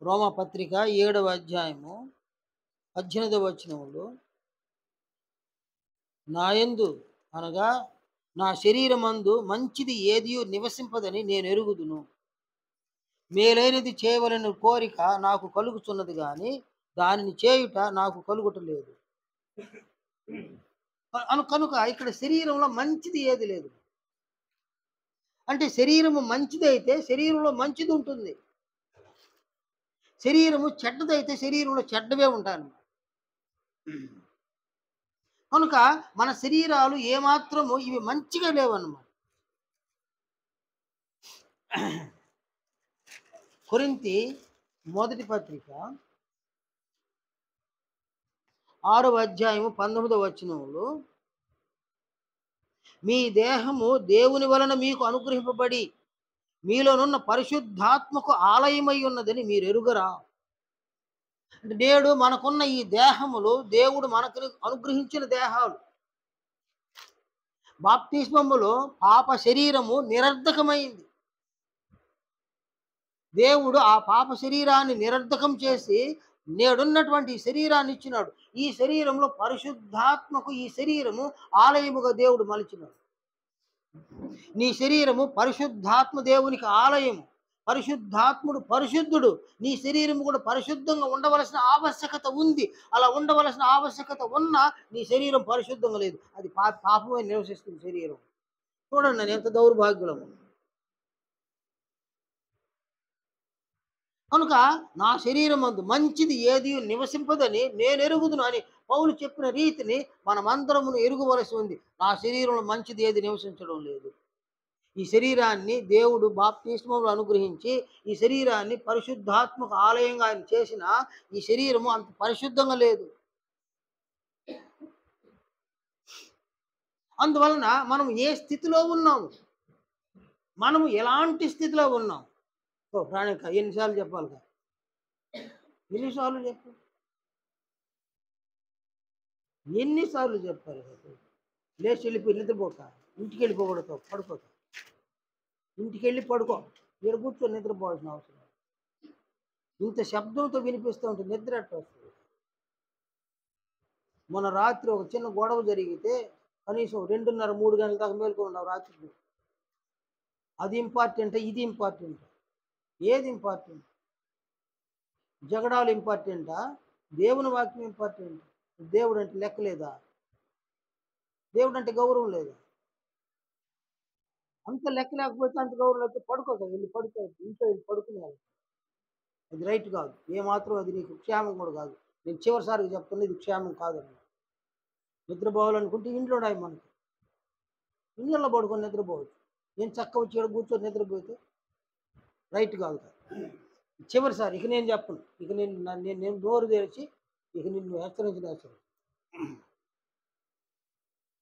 రోమాపత్రిక 7వ అధ్యాయము 18వ వచనంలో, నాయందు అనగా నా శరీరమందు మంచిది ఏదియో నివసింపదని నేను ఎరుగుదును. మేలైనది చేయవలన కోరిక నాకు కలుగుతున్నది కానీ దానిని చేయుట నాకు కలుగుటలేదు. కనుక ఇక్కడ శరీరంలో మంచిది ఏది లేదు. అంటే శరీరము మంచిదైతే శరీరంలో మంచిది ఉంటుంది, శరీరము చెడ్డదైతే శరీరంలో చెడ్డవే ఉంటాను. కనుక మన శరీరాలు ఏమాత్రము ఇవి మంచిగా లేవన్నమాట. కొరింథీ మొదటి పత్రిక 6వ అధ్యాయము 19వ వచనంలో, మీ దేహము దేవుని వలన మీకు అనుగ్రహింపబడి మీలోనున్న పరిశుద్ధాత్మకు ఆలయమై ఉన్నదని మీరు ఎరుగరా? నేడు మనకున్న ఈ దేహములు దేవుడు మనకు అనుగ్రహించిన దేహాలు. బాప్తిస్మములో పాప శరీరము నిరర్ధకమైంది. దేవుడు ఆ పాప శరీరాన్ని నిరర్ధకం చేసి నేడున్నటువంటి శరీరాన్ని ఇచ్చినాడు. ఈ శరీరంలో పరిశుద్ధాత్మకు ఈ శరీరము ఆలయముగా దేవుడు మలిచినాడు. నీ శరీరము పరిశుద్ధాత్మ దేవునికి ఆలయము. పరిశుద్ధాత్ముడు పరిశుద్ధుడు. నీ శరీరము కూడా పరిశుద్ధంగా ఉండవలసిన ఆవశ్యకత ఉంది. అలా ఉండవలసిన ఆవశ్యకత ఉన్నా నీ శరీరం పరిశుద్ధంగా లేదు. అది పాపమే నివసిస్తుంది శరీరం. చూడండి నేను ఎంత దౌర్భాగ్యులము. కనుక నా శరీరమందు మంచిది ఏది నివసింపదని నేను ఎరుగుదును అని పౌలు చెప్పిన రీతిని మనమందరమును ఎరుగవలసి ఉంది. నా శరీరంలో మంచిది ఏది నివసించడం లేదు. ఈ శరీరాన్ని దేవుడు బాప్తిస్మములో అనుగ్రహించి ఈ శరీరాన్ని పరిశుద్ధాత్మక ఆలయంగా ఆయన చేసిన ఈ శరీరము అంత పరిశుద్ధంగా లేదు. అందువలన మనం ఏ స్థితిలో ఉన్నాము, మనము ఎలాంటి స్థితిలో ఉన్నాం. ప్రాణిక ఎన్నిసార్లు చెప్పాలి కదా, ఎన్నిసార్లు చెప్పాలి, ఎన్నిసార్లు చెప్పాలి కదా. లేచి వెళ్ళిపోయి నిద్రపోక, ఇంటికి వెళ్ళిపోకూడదు, పడుకోక, ఇంటికి వెళ్ళి పడుకో. ఇక్కడ కూర్చొని నిద్రపోవాల్సిన అవసరం. ఇంత శబ్దంతో వినిపిస్తూ ఉంటుంది, నిద్ర ఎట్లా వస్తుంది? మొన్న రాత్రి ఒక చిన్న గొడవ జరిగితే కనీసం 2:30-3 గంటల దాకా మేలుకొని ఉన్నావు రాత్రి. అది ఇంపార్టెంటా, ఇది ఇంపార్టెంటా? ఏది ఇంపార్టెంట్? జగడాలు ఇంపార్టెంటా, దేవుని వాక్యం ఇంపార్టెంట్? దేవుడు అంటే లెక్క లేదా? దేవుడు అంటే గౌరవం లేదా? అంత లెక్క లేకపోతే, అంత గౌరవం లేకపోతే పడుకోక, వెళ్ళి పడుకో, ఇంట్లో వెళ్ళి పడుకునేయాలి. అది రైట్ కాదు ఏమాత్రం. అది నీకు క్షేమం కూడా కాదు. నేను చివరిసారికి చెప్తున్నా, ఇది క్షేమం కాదని. నిద్రపోవాలనుకుంటే ఇంట్లో ఉన్నాయి మనకి, ఇళ్ళల్లో పడుకొని నిద్రపోవచ్చు. నేను చక్క వచ్చి ఇక్కడ కూర్చొని నిద్రపోతే రైట్ కాదు. చివరిసారి ఇక నేను చెప్పను. ఇక నేను నోరు తెరిచి ఇక నిన్ను హెచ్చరించిన హెచ్చరి.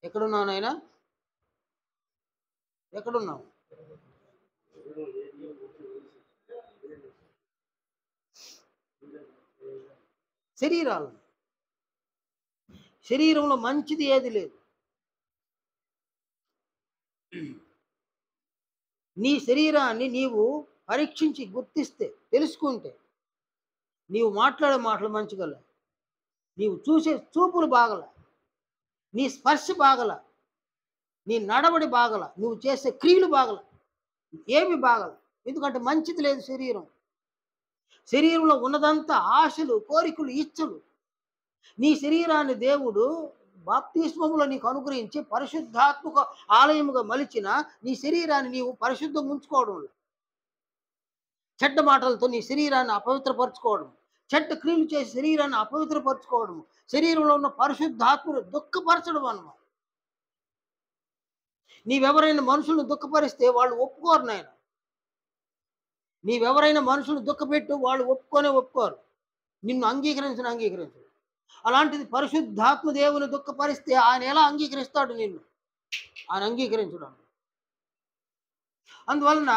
ఎక్కడున్నావు నాయనా? ఎక్కడున్నావు? శరీరంలో మంచిది ఏది లేదు. నీ శరీరాన్ని నీవు పరీక్షించి గుర్తిస్తే, తెలుసుకుంటే, నీవు మాట్లాడే మాటలు మంచిగల, నీవు చూసే చూపులు బాగల, నీ స్పర్శ బాగల, నీ నడవడి బాగల, నువ్వు చేసే క్రియలు బాగల, ఏమి బాగల. ఎందుకంటే మంచిది లేదు శరీరం. శరీరంలో ఉన్నదంతా ఆశలు, కోరికలు, ఇచ్చలు. నీ శరీరాన్ని దేవుడు బాప్తిస్మములో నీకు అనుగ్రహించి పరిశుద్ధాత్మక ఆలయముగా మలిచిన నీ శరీరాన్ని నీవు పరిశుద్ధంగా ఉంచుకోవడం, చెడ్డ మాటలతో నీ శరీరాన్ని అపవిత్రపరచుకోవడం, చెడ్డ క్రియలు చేసి శరీరాన్ని అపవిత్రపరచుకోవడం, శరీరంలో ఉన్న పరిశుద్ధాత్మను దుఃఖపరచడం అన్నమాట. నీవెవరైనా మనుషులను దుఃఖపరిస్తే వాళ్ళు ఒప్పుకోరు నాయన. నీవెవరైనా మనుషులను దుఃఖపెట్టు, వాళ్ళు ఒప్పుకోరు. నిన్ను అంగీకరించడు. అలాంటిది పరిశుద్ధాత్మ దేవుని దుఃఖపరిస్తే ఆయన ఎలా అంగీకరిస్తాడు? నిన్ను ఆయన అంగీకరించడం. అందువలన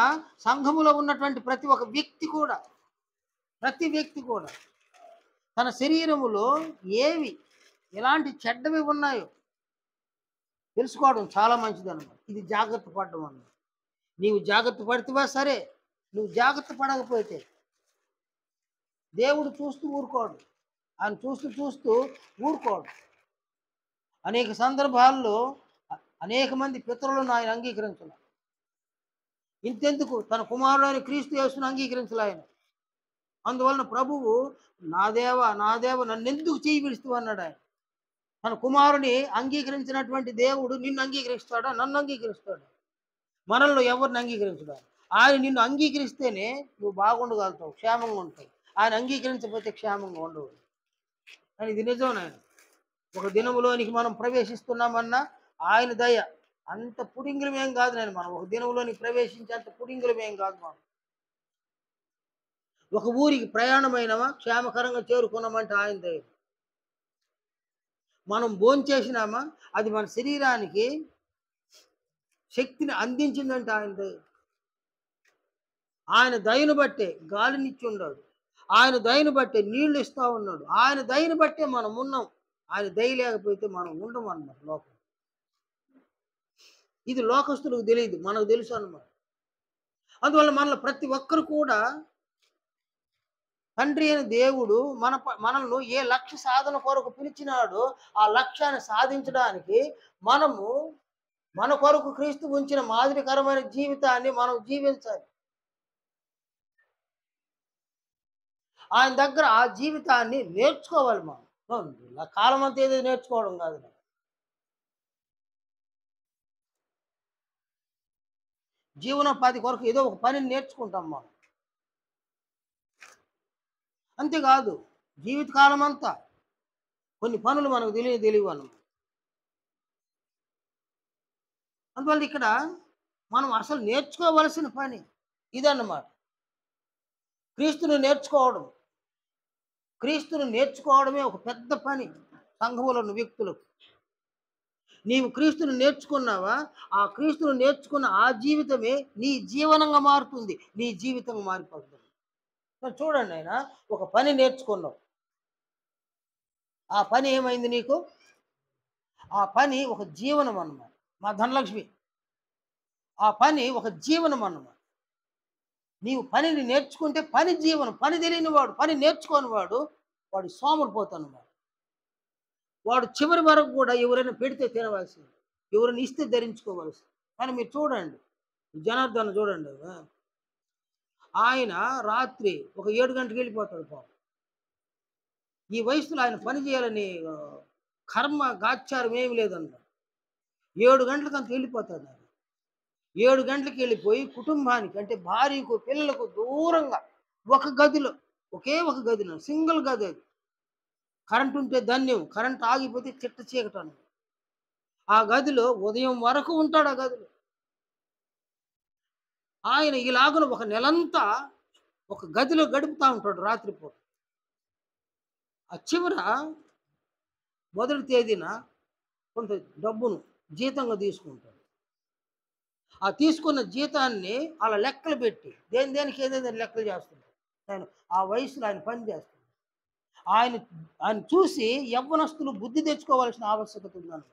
సంఘములో ఉన్నటువంటి ప్రతి వ్యక్తి కూడా తన శరీరములో ఏవి ఎలాంటి చెడ్డవి ఉన్నాయో తెలుసుకోవడం చాలా మంచిది అన్నమాట. ఇది జాగ్రత్త పడడం అన్నమాట. నీవు జాగ్రత్త పడితేవా సరే, నువ్వు జాగ్రత్త పడకపోతే దేవుడు చూస్తూ ఊరుకోడు. ఆయన చూస్తూ ఊరుకోడు. అనేక సందర్భాల్లో అనేక మంది పితరులను ఆయన అంగీకరించాల. ఇంతెందుకు తన కుమారుడైన క్రీస్తు యేసును అంగీకరించాల ఆయన. అందువలన ప్రభువు నా దేవ నన్నెందుకు చేయి విడుస్తూ అన్నాడు ఆయన. తన కుమారుని అంగీకరించినటువంటి దేవుడు నిన్ను అంగీకరిస్తాడా? నన్ను అంగీకరిస్తాడు. మనల్లో ఎవరిని అంగీకరించడా? ఆయన నిన్ను అంగీకరిస్తేనే నువ్వు బాగుండగలుగుతావు, క్షేమంగా ఉంటావు. ఆయన అంగీకరించకపోతే క్షేమంగా ఉండవు. అని ఇది నిజం. ఆయన ఒక దినములోనికి మనం ప్రవేశిస్తున్నామన్నా ఆయన దయ. అంత పుడింగులమేం కాదు. మనం ఒక దినంలోనికి ప్రవేశించి అంత పుడింగులమేం కాదు. మనం ఒక ఊరికి ప్రయాణమైనమా క్షేమకరంగా చేరుకున్నామంటే ఆయన దయ. మనం భోంచేసినామా అది మన శరీరానికి శక్తిని అందించిందంటే ఆయన దయ. ఆయన దయను బట్టే గాలినిచ్చి ఉన్నాడు. ఆయన దయను బట్టే నీళ్లు ఇస్తా ఉన్నాడు. ఆయన దయను బట్టే మనం ఉన్నాం. ఆయన దయ లేకపోతే మనం ఉండం అన్నమాట లోకం. ఇది లోకస్తులకు తెలియదు, మనకు తెలుసు అన్నమాట. అందువల్ల మనలో ప్రతి ఒక్కరు కూడా తండ్రి అయిన దేవుడు మనల్ని ఏ లక్ష్య సాధన కొరకు పిలిచినాడో ఆ లక్ష్యాన్ని సాధించడానికి మనము మన కొరకు క్రీస్తు ఉంచిన మాదిరికరమైన జీవితాన్ని మనం జీవించాలి. ఆయన దగ్గర ఆ జీవితాన్ని నేర్చుకోవాలి. మనం కాలం అంతా ఏదో నేర్చుకోవడం కాదు. జీవనోపాధి కొరకు ఏదో ఒక పనిని నేర్చుకుంటాం మనం. అంతేకాదు జీవితకాలం అంతా కొన్ని పనులు మనకు తెలియవు అన్నమాట. అందువల్ల ఇక్కడ మనం అసలు నేర్చుకోవలసిన పని ఇదన్నమాట. క్రీస్తుని నేర్చుకోవడమే ఒక పెద్ద పని సంఘములోని వ్యక్తులకు. నీవు క్రీస్తుని నేర్చుకున్నావా? ఆ క్రీస్తుని నేర్చుకున్న ఆ జీవితమే నీ జీవనంగా మారుతుంది, నీ జీవితం మారిపోతుంది. చూడండి, ఆయన ఒక పని నేర్చుకున్నావు. ఆ పని ఏమైంది నీకు? ఆ పని ఒక జీవనం అన్నమాట. మా ధనలక్ష్మి, ఆ పని ఒక జీవనం అన్నమాట. నీవు పనిని నేర్చుకుంటే పని జీవనం. పని తెలియని వాడు, పని నేర్చుకోని వాడు సోమరిపోతాన్నమాట. వాడు చివరి వరకు కూడా ఎవరైనా పెడితే తినవలసింది, ఎవరైనా ఇస్తే ధరించుకోవలసింది. కానీ మీరు చూడండి, జనార్దన్ చూడండి, ఆయన రాత్రి ఒక 7 గంటలకు వెళ్ళిపోతాడు పాపం. ఈ వయసులో ఆయన పని చేయాలని కర్మ గాచారం ఏమి లేదన్నమాట. 7 గంటలకు అంత వెళ్ళిపోతాడు ఆయన. 7 గంటలకు వెళ్ళిపోయి కుటుంబానికి అంటే భార్యకు పిల్లలకు దూరంగా ఒక గదిలో, ఒకే ఒక గదిలో, సింగిల్ గది అది. కరెంట్ ఉంటే ధన్యం, కరెంట్ ఆగిపోతే చిట్ట చీకటాను. ఆ గదిలో ఉదయం వరకు ఉంటాడు. ఆ గదిలో ఆయన ఇలాగున ఒక నెలంతా ఒక గదిలో గడుపుతూ ఉంటాడు రాత్రిపూట. ఆ చివర మొదటి తేదీన కొంత డబ్బును జీతంగా తీసుకుంటాడు. ఆ తీసుకున్న జీతాన్ని అలా లెక్కలు పెట్టి దేనికి ఏదైనా లెక్కలు చేస్తుంటాడు. ఆయన ఆ వయసులో ఆయన పని చేస్తాడు. ఆయన చూసి యవ్వనస్తులు బుద్ధి తెచ్చుకోవాల్సిన ఆవశ్యకత ఉందన్నమాట.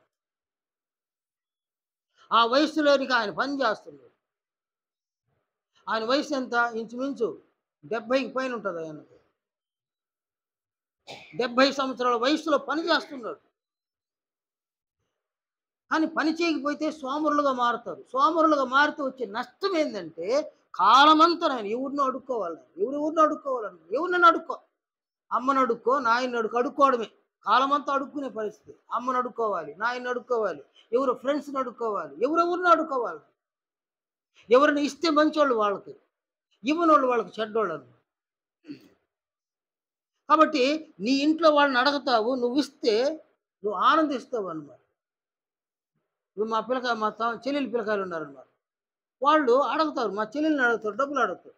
ఆ వయసులోనికి ఆయన పని చేస్తున్నాడు. ఆయన వయసు ఎంత? ఇంచుమించు 70కి పైన ఉంటుంది. ఆయనకు 70 సంవత్సరాల వయసులో పని చేస్తున్నాడు. కానీ పని చేయకపోతే సోమరులుగా మారుతారు. సోమరులుగా మారితే వచ్చే నష్టం ఏంటంటే కాలమంతా ఆయన ఎవరినో అడుక్కోవాలని, ఎవరినైనా అడుక్కో, అమ్మను అడుక్కో, నాయన్ని అడుక్కోవడమే. కాలమంతా అడుక్కునే పరిస్థితి. అమ్మను అడుక్కోవాలి, నాయన్ని అడుక్కోవాలి, ఎవరు ఫ్రెండ్స్ని అడుక్కోవాలి, ఎవరెవరిని అడుక్కోవాలి. ఎవరిని ఇస్తే మంచోళ్ళు వాళ్ళకి, ఇవ్వనోళ్ళు వాళ్ళకి చెడ్డోళ్ళు. కాబట్టి నీ ఇంట్లో వాళ్ళని అడుగుతావు, నువ్వు ఇస్తే నువ్వు ఆనందిస్తావు అన్నమాట. ఇప్పుడు మా చెల్లెలు పిల్లకాయలు ఉన్నారన్నమాట. వాళ్ళు అడుగుతారు, మా చెల్లెల్ని అడుగుతారు, డబ్బులు అడుగుతారు.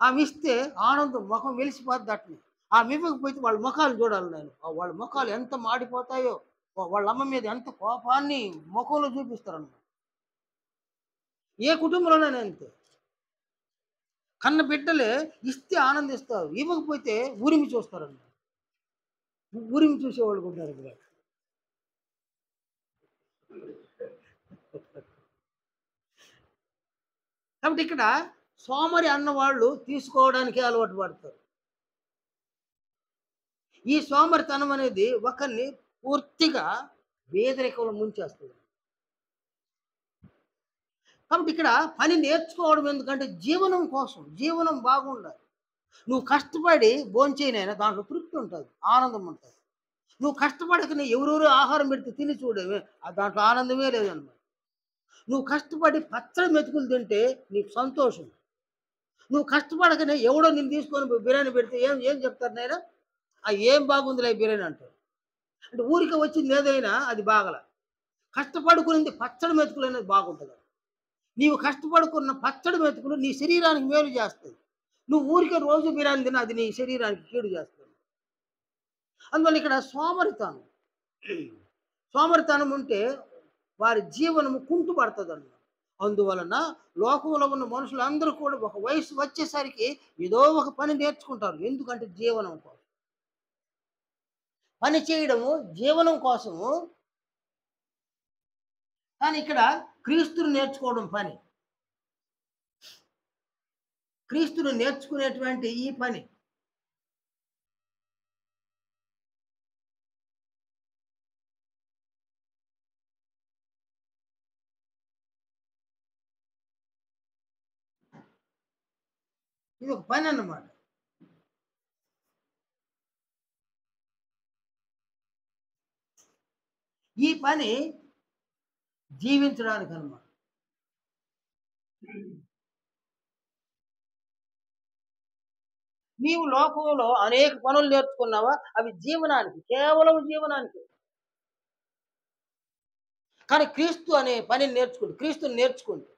ఆమె ఇస్తే ఆనందం ముఖం వెలిసిపోద్ది. అట్ని ఆమె ఇవ్వకపోతే వాళ్ళ ముఖాలు చూడాలి. నేను వాళ్ళ ముఖాలు ఎంత మాడిపోతాయో, వాళ్ళ అమ్మ మీద ఎంత కోపాన్ని ముఖంలో చూపిస్తారన్నమాట. ఏ కుటుంబంలోనైనా అంతే. కన్న బిడ్డలే ఇస్తే ఆనందిస్తారు. ఇవ్వకపోతే ఉరిమి చూస్తారండి. ఉరిమి చూసేవాళ్ళు కూడా ఉన్నారు ఇక్కడ. కాబట్టి ఇక్కడ సోమరి అన్నవాళ్ళు తీసుకోవడానికే అలవాటు పడతారు. ఈ సోమరితనం అనేది ఒకరిని పూర్తిగా పేదరికంలో ముంచేస్తుంది. కాబట్టి ఇక్కడ పని నేర్చుకోవడం ఎందుకంటే జీవనం కోసం, జీవనం బాగుండాలి. నువ్వు కష్టపడి భోంచేయనైనా దాంట్లో తృప్తి ఉంటది. ఆనందం ఉంటది. నువ్వు కష్టపడకనే ఎవరెవరో ఆహారం పెడితే తిని చూడవే, దాంట్లో ఆనందమే లేదన్నమాట. నువ్వు కష్టపడి పచ్చడి మెతుకులు తింటే నీకు సంతోషం. నువ్వు కష్టపడకనే ఎవడో నిన్ను తీసుకొని పోయి బిర్యానీ పెడితే ఏం ఏం చెప్తారు నాయనా? ఏం బాగుందిలే బిర్యానీ అంటారు. అంటే ఊరికే వచ్చింది ఏదైనా అది బాగల. కష్టపడుకునింది పచ్చడి మెతుకులు అనేది బాగుంటది. నీవు కష్టపడుకున్న పచ్చడి మెతుకులు నీ శరీరానికి మేలు చేస్తాయి. నువ్వు ఊరికే రోజు బిర్యానీ తిన అది నీ శరీరానికి కీడు చేస్తుంది. అందువల్ల ఇక్కడ సోమరితనం. సోమరితనం ఉంటే వారి జీవనము కుంటుపడతదన్నమాట. అందువలన లోకంలో ఉన్న మనుషులందరూ కూడా ఒక వయసు వచ్చేసరికి ఏదో ఒక పని నేర్చుకుంటారు. ఎందుకంటే జీవనం కోసం. పని చేయడము జీవనం కోసము. కానీ ఇక్కడ క్రీస్తుని నేర్చుకోవడం పని. క్రీస్తుని నేర్చుకునేటువంటి ఈ పని. ఇది ఒక పని అన్నమాట. ఈ పని జీవించడానికి అన్నమాట. నీవు లోకంలో అనేక పనులు నేర్చుకున్నావా? అవి జీవనానికి, కేవలం జీవనానికి. కానీ క్రీస్తు అనే పనిని నేర్చుకుంటే, క్రీస్తుని నేర్చుకుంటే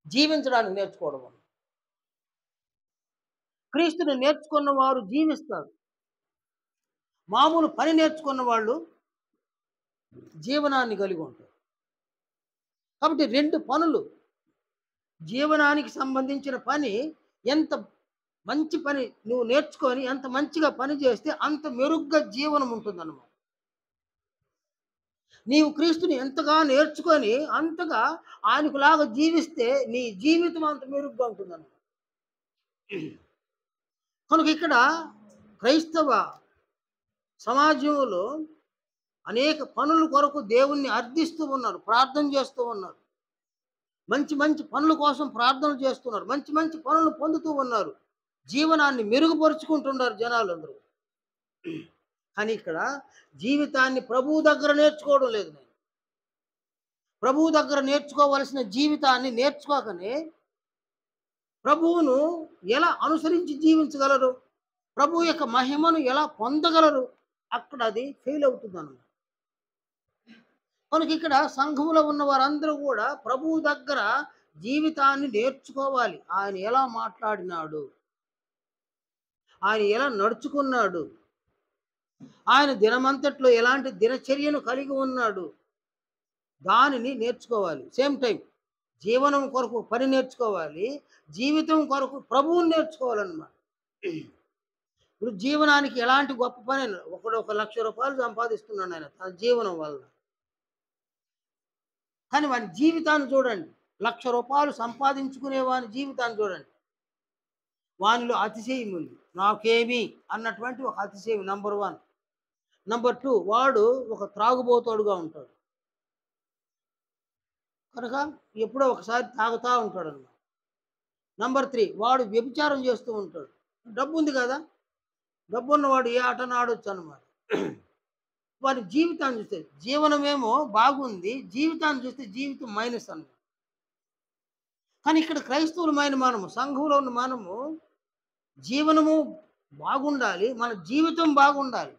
జీవించడానికి నేర్చుకోవడం. క్రీస్తుని నేర్చుకున్న వారు జీవిస్తారు. మామూలు పని నేర్చుకున్న వాళ్ళు జీవనాన్ని కలిగి ఉంటారు. కాబట్టి 2 పనులు జీవనానికి సంబంధించిన పని ఎంత మంచి పని నువ్వు నేర్చుకొని ఎంత మంచిగా పని చేస్తే అంత మెరుగ్గా జీవనం ఉంటుందన్నమాట. నీవు క్రీస్తుని ఎంతగా నేర్చుకొని అంతగా ఆయనకులాగా జీవిస్తే నీ జీవితం అంత మెరుగ్గా ఉంటుందన్నమాట. కనుక ఇక్కడ క్రైస్తవ సమాజంలో అనేక పనుల కొరకు దేవుణ్ణి అర్థిస్తూ ఉన్నారు. ప్రార్థన చేస్తూ ఉన్నారు. మంచి మంచి పనుల కోసం ప్రార్థనలు చేస్తున్నారు. మంచి మంచి పనులు పొందుతూ ఉన్నారు. జీవనాన్ని మెరుగుపరుచుకుంటున్నారు జనాలందరూ. కానీ ఇక్కడ జీవితాన్ని ప్రభువు దగ్గర నేర్చుకోవడం లేదు. నేను ప్రభువు దగ్గర నేర్చుకోవలసిన జీవితాన్ని నేర్చుకోకనే ప్రభువును ఎలా అనుసరించి జీవించగలరు? ప్రభువు యొక్క మహిమను ఎలా పొందగలరు? అక్కడ అది ఫెయిల్ అవుతుందన్నమాట. కనుక ఇక్కడ సంఘములో ఉన్న వారందరూ కూడా ప్రభువు దగ్గర జీవితాన్ని నేర్చుకోవాలి. ఆయన ఎలా మాట్లాడినాడు? ఆయన ఎలా నడుచుకున్నాడు? ఆయన దినమంతట్లో ఎలాంటి దినచర్యను కలిగి ఉన్నాడు? దానిని నేర్చుకోవాలి. సేమ్ టైం జీవనం కొరకు పని నేర్చుకోవాలి. జీవితం కొరకు ప్రభువుని నేర్చుకోవాలన్నమాట. ఇప్పుడు జీవనానికి ఎలాంటి గొప్ప పని ఒకడు ₹1,00,000 సంపాదిస్తున్నాడు ఆయన తన జీవనం వల్ల. కానీ వాని జీవితాన్ని చూడండి. ₹1,00,000 సంపాదించుకునే వాని జీవితాన్ని చూడండి. వానిలో అతిశయం ఉంది. నాకేమి అన్నటువంటి ఒక అతిశయం నంబర్ 1. నంబర్ 2 వాడు ఒక త్రాగుబోతోడుగా ఉంటాడు. కనుక ఎప్పుడో ఒకసారి తాగుతా ఉంటాడన్నమాట. నంబర్ 3 వాడు వ్యభిచారం చేస్తూ ఉంటాడు. డబ్బుంది కదా! డబ్బున్నవాడు ఏ ఆటన ఆడొచ్చన్నమాట. వారి జీవితాన్ని చూస్తే జీవనమేమో బాగుంది. జీవితాన్ని చూస్తే జీవితం మైనస్ అన్నమాట. కానీ ఇక్కడ క్రైస్తవులమైన మనము, సంఘంలో ఉన్న మనము జీవనము బాగుండాలి. మన జీవితం బాగుండాలి.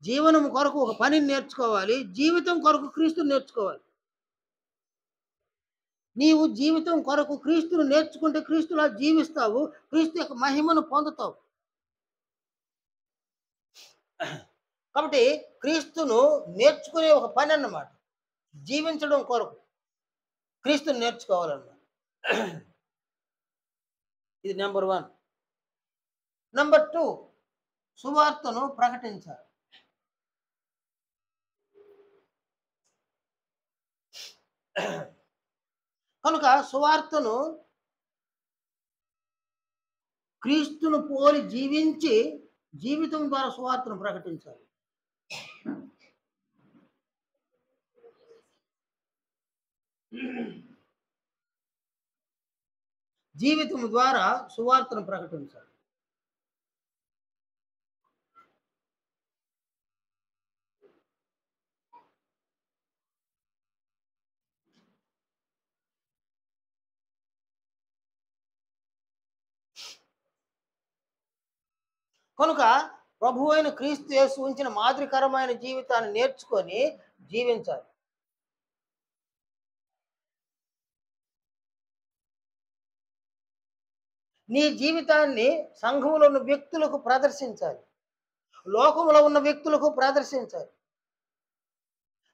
జీవనం కొరకు ఒక పనిని నేర్చుకోవాలి. జీవితం కొరకు క్రీస్తుని నేర్చుకోవాలి. నీవు జీవితం కొరకు క్రీస్తుని నేర్చుకుంటే క్రీస్తులా జీవిస్తావు. క్రీస్తు యొక్క మహిమను పొందుతావు. కాబట్టి క్రీస్తును నేర్చుకునే ఒక పని అన్నమాట. జీవించడం కొరకు క్రీస్తుని నేర్చుకోవాలన్నమాట. ఇది నెంబర్ 1. నెంబర్ 2, సువార్తను ప్రకటించాలి. కనుక సువార్తను క్రీస్తును పోలి జీవించి జీవితం ద్వారా సువార్తను ప్రకటించాలి. జీవితం ద్వారా సువార్తను ప్రకటించాలి. కనుక ప్రభువు అయిన క్రీస్తు యేసు ఉంచిన మాదిరికరమైన జీవితాన్ని నేర్చుకొని జీవించాలి. నీ జీవితాన్ని సంఘంలో ఉన్న వ్యక్తులకు ప్రదర్శించాలి, లోకంలో ఉన్న వ్యక్తులకు ప్రదర్శించాలి.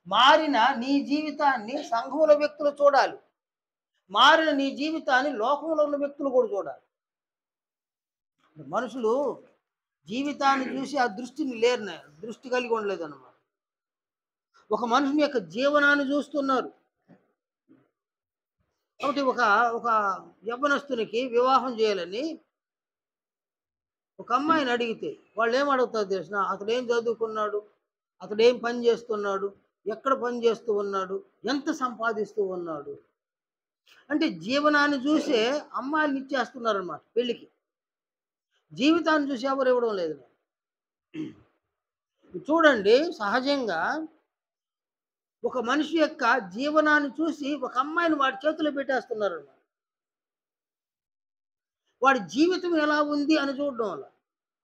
మారిన నీ జీవితాన్ని సంఘంలో వ్యక్తులు చూడాలి, మారిన నీ జీవితాన్ని లోకంలో ఉన్న వ్యక్తులు కూడా చూడాలి. మనుషులు జీవితాన్ని చూసి ఆ దృష్టిని దృష్టి కలిగి ఉండలేదు అన్నమాట. ఒక మనుషుని యొక్క జీవనాన్ని చూస్తున్నారు. కాబట్టి ఒక ఒక యవ్వనస్తునికి వివాహం చేయాలని ఒక అమ్మాయిని అడిగితే వాళ్ళు ఏం అడుగుతారు తెలిసిన, అతడు ఏం చదువుకున్నాడు, అతడు ఏం పని చేస్తున్నాడు, ఎక్కడ పని చేస్తూ ఉన్నాడు, ఎంత సంపాదిస్తూ ఉన్నాడు. అంటే జీవనాన్ని చూసే అమ్మాయిని ఇచ్చేస్తున్నారు అన్నమాట పెళ్ళికి. జీవితాన్ని చూసి ఎవరు ఇవ్వడం లేదు. చూడండి, సహజంగా ఒక మనిషి యొక్క జీవనాన్ని చూసి ఒక అమ్మాయిని వాడి చేతిలో పెట్టేస్తున్నారు. వాడి జీవితం ఎలా ఉంది అని చూడడం వల్ల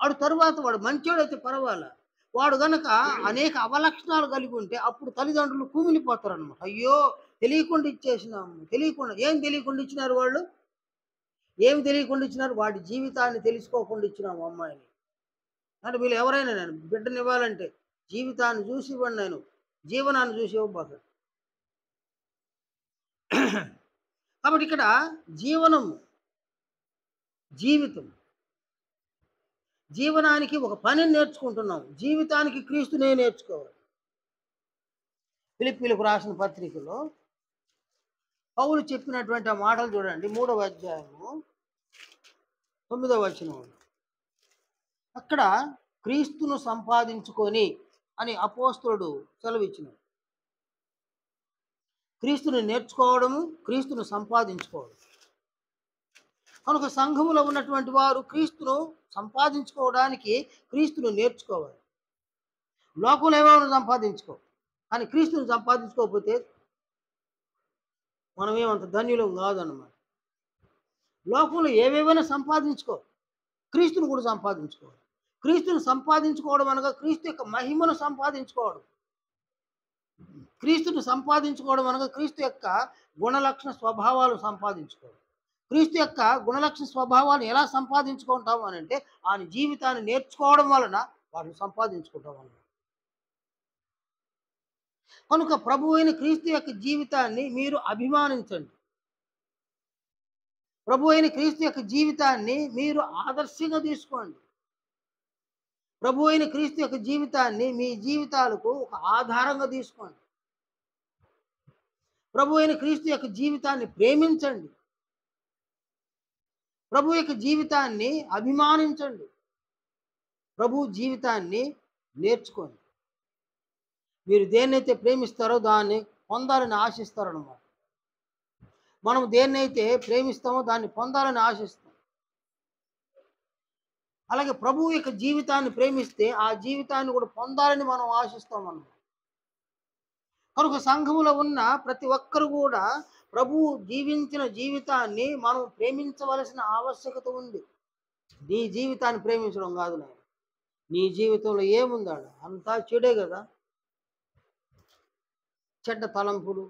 వాడు తరువాత వాడు మంచోడైతే పర్వాలా, వాడు గనక అనేక అవలక్షణాలు కలిగి ఉంటే అప్పుడు తల్లిదండ్రులు కుమిలిపోతారు అనమాట. అయ్యో తెలియకుండా ఇచ్చేసినాము, తెలియకుండా. ఏం తెలియకుండా ఇచ్చినారు వాళ్ళు? ఏమి తెలియకుండా ఇచ్చినారు? వాడి జీవితాన్ని తెలుసుకోకుండా ఇచ్చినాము అమ్మాయిని. అంటే వీళ్ళు ఎవరైనా నేను బిడ్డని ఇవ్వాలంటే జీవితాన్ని చూసి ఇవ్వండి, నేను జీవనాన్ని చూసి ఇవ్వబోతాను. కాబట్టి ఇక్కడ జీవితం, జీవనానికి ఒక పనిని నేర్చుకుంటున్నాం, జీవితానికి క్రీస్తునే నేర్చుకోవాలి. ఫిలిప్పీలకు రాసిన పత్రికలో పౌలు చెప్పినటువంటి ఆ మాటలు చూడండి, 3వ అధ్యాయము 9వ వచనం. అక్కడ క్రీస్తును సంపాదించుకొని అని అపోస్తలుడు సెలవిచ్చినాడు. క్రీస్తుని నేర్చుకోవడము, క్రీస్తును సంపాదించుకోవడం. కనుక సంఘములో ఉన్నటువంటి వారు క్రీస్తును సంపాదించుకోవడానికి క్రీస్తును నేర్చుకోవాలి. లోకంలో ఏమైనా సంపాదించుకో, కానీ క్రీస్తుని సంపాదించుకోకపోతే మనమేమంత ధన్యులం కాదన్నమాట. లోకంలో ఏవేమైనా సంపాదించుకో, క్రీస్తుని కూడా సంపాదించుకోవాలి. క్రీస్తుని సంపాదించుకోవడం అనగా క్రీస్తు యొక్క మహిమను సంపాదించుకోవడం. క్రీస్తుని సంపాదించుకోవడం అనగా క్రీస్తు యొక్క గుణలక్షణ స్వభావాలు సంపాదించుకోవడం. క్రీస్తు యొక్క గుణలక్షణ స్వభావాన్ని ఎలా సంపాదించుకుంటాము అని అంటే ఆయన జీవితాన్ని నేర్చుకోవడం వలన వాటిని సంపాదించుకుంటాం అన్నమాట. కనుక ప్రభు అయిన క్రీస్తు యొక్క జీవితాన్ని మీరు అభిమానించండి. ప్రభు అయిన క్రీస్తు యొక్క జీవితాన్ని మీరు ఆదర్శంగా తీసుకోండి. ప్రభు అయిన క్రీస్తు యొక్క జీవితాన్ని మీ జీవితాలకు ఒక ఆధారంగా తీసుకోండి. ప్రభు అయిన క్రీస్తు యొక్క జీవితాన్ని ప్రేమించండి. ప్రభు యొక్క జీవితాన్ని అభిమానించండి. ప్రభు జీవితాన్ని నేర్చుకోండి. మీరు దేన్నైతే ప్రేమిస్తారో దాన్ని పొందాలని ఆశిస్తారన్నమాట. మనం దేన్నైతే ప్రేమిస్తామో దాన్ని పొందాలని ఆశిస్తాం. అలాగే ప్రభువు యొక్క జీవితాన్ని ప్రేమిస్తే ఆ జీవితాన్ని కూడా పొందాలని మనం ఆశిస్తాం అన్నమాట. కనుక సంఘములో ఉన్న ప్రతి ఒక్కరు కూడా ప్రభువు జీవించిన జీవితాన్ని మనం ప్రేమించవలసిన ఆవశ్యకత ఉంది. నీ జీవితాన్ని ప్రేమించడం కాదు నాయన. నీ జీవితంలో ఏముందాడ? అంతా చెడే కదా. చెడ్డ తలంపులు,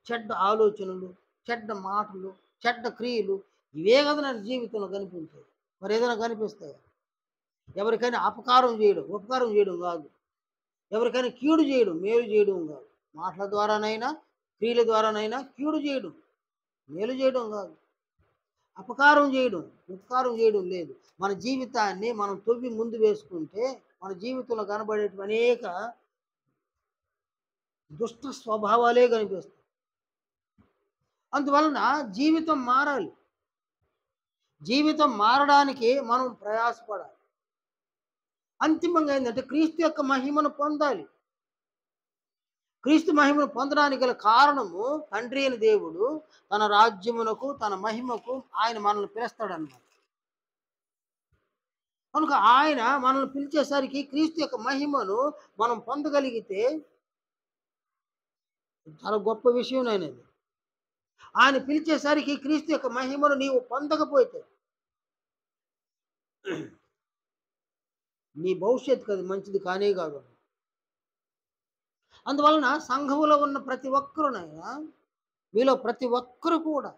చెడ్డ ఆలోచనలు, చెడ్డ మాటలు, చెడ్డ క్రియలు, ఇవే కదా నా జీవితంలో కనిపించాయి. మరి ఏదైనా కనిపిస్తాయా? ఎవరికైనా ఉపకారం చేయడం కాదు, ఎవరికైనా కీడు చేయడం మేలు చేయడం కాదు. మాటల ద్వారానైనా, క్రియల ద్వారానైనా కీడు చేయడం, మేలు చేయడం కాదు. అపకారం చేయడం, ఉపకారం చేయడం లేదు. మన జీవితాన్ని మనం తవ్వి ముందు వేసుకుంటే మన జీవితంలో కనబడేటువంటి అనేక దుష్ట స్వభావాలే కనిపిస్తాయి. అందువలన జీవితం మారాలి. జీవితం మారడానికి మనం ప్రయాసపడాలి. అంతిమంగా ఏంటంటే క్రీస్తు యొక్క మహిమను పొందాలి. క్రీస్తు మహిమను పొందడానికి గల కారణము తండ్రి అయిన దేవుడు తన రాజ్యమునకు, తన మహిమకు ఆయన మనల్ని పిలుస్తాడన్నమాట. కనుక ఆయన మనల్ని పిలిచేసరికి క్రీస్తు యొక్క మహిమను మనం పొందగలిగితే చాలా గొప్ప విషయం అనేది. ఆయన పిలిచేసరికి క్రీస్తు యొక్క మహిమను నీవు పొందకపోతే నీ భవిష్యత్తుకు అది మంచిది కానే కాదు. అందువలన సంఘములో ఉన్న ప్రతి ఒక్కరునైనా, మీలో ప్రతి ఒక్కరు కూడా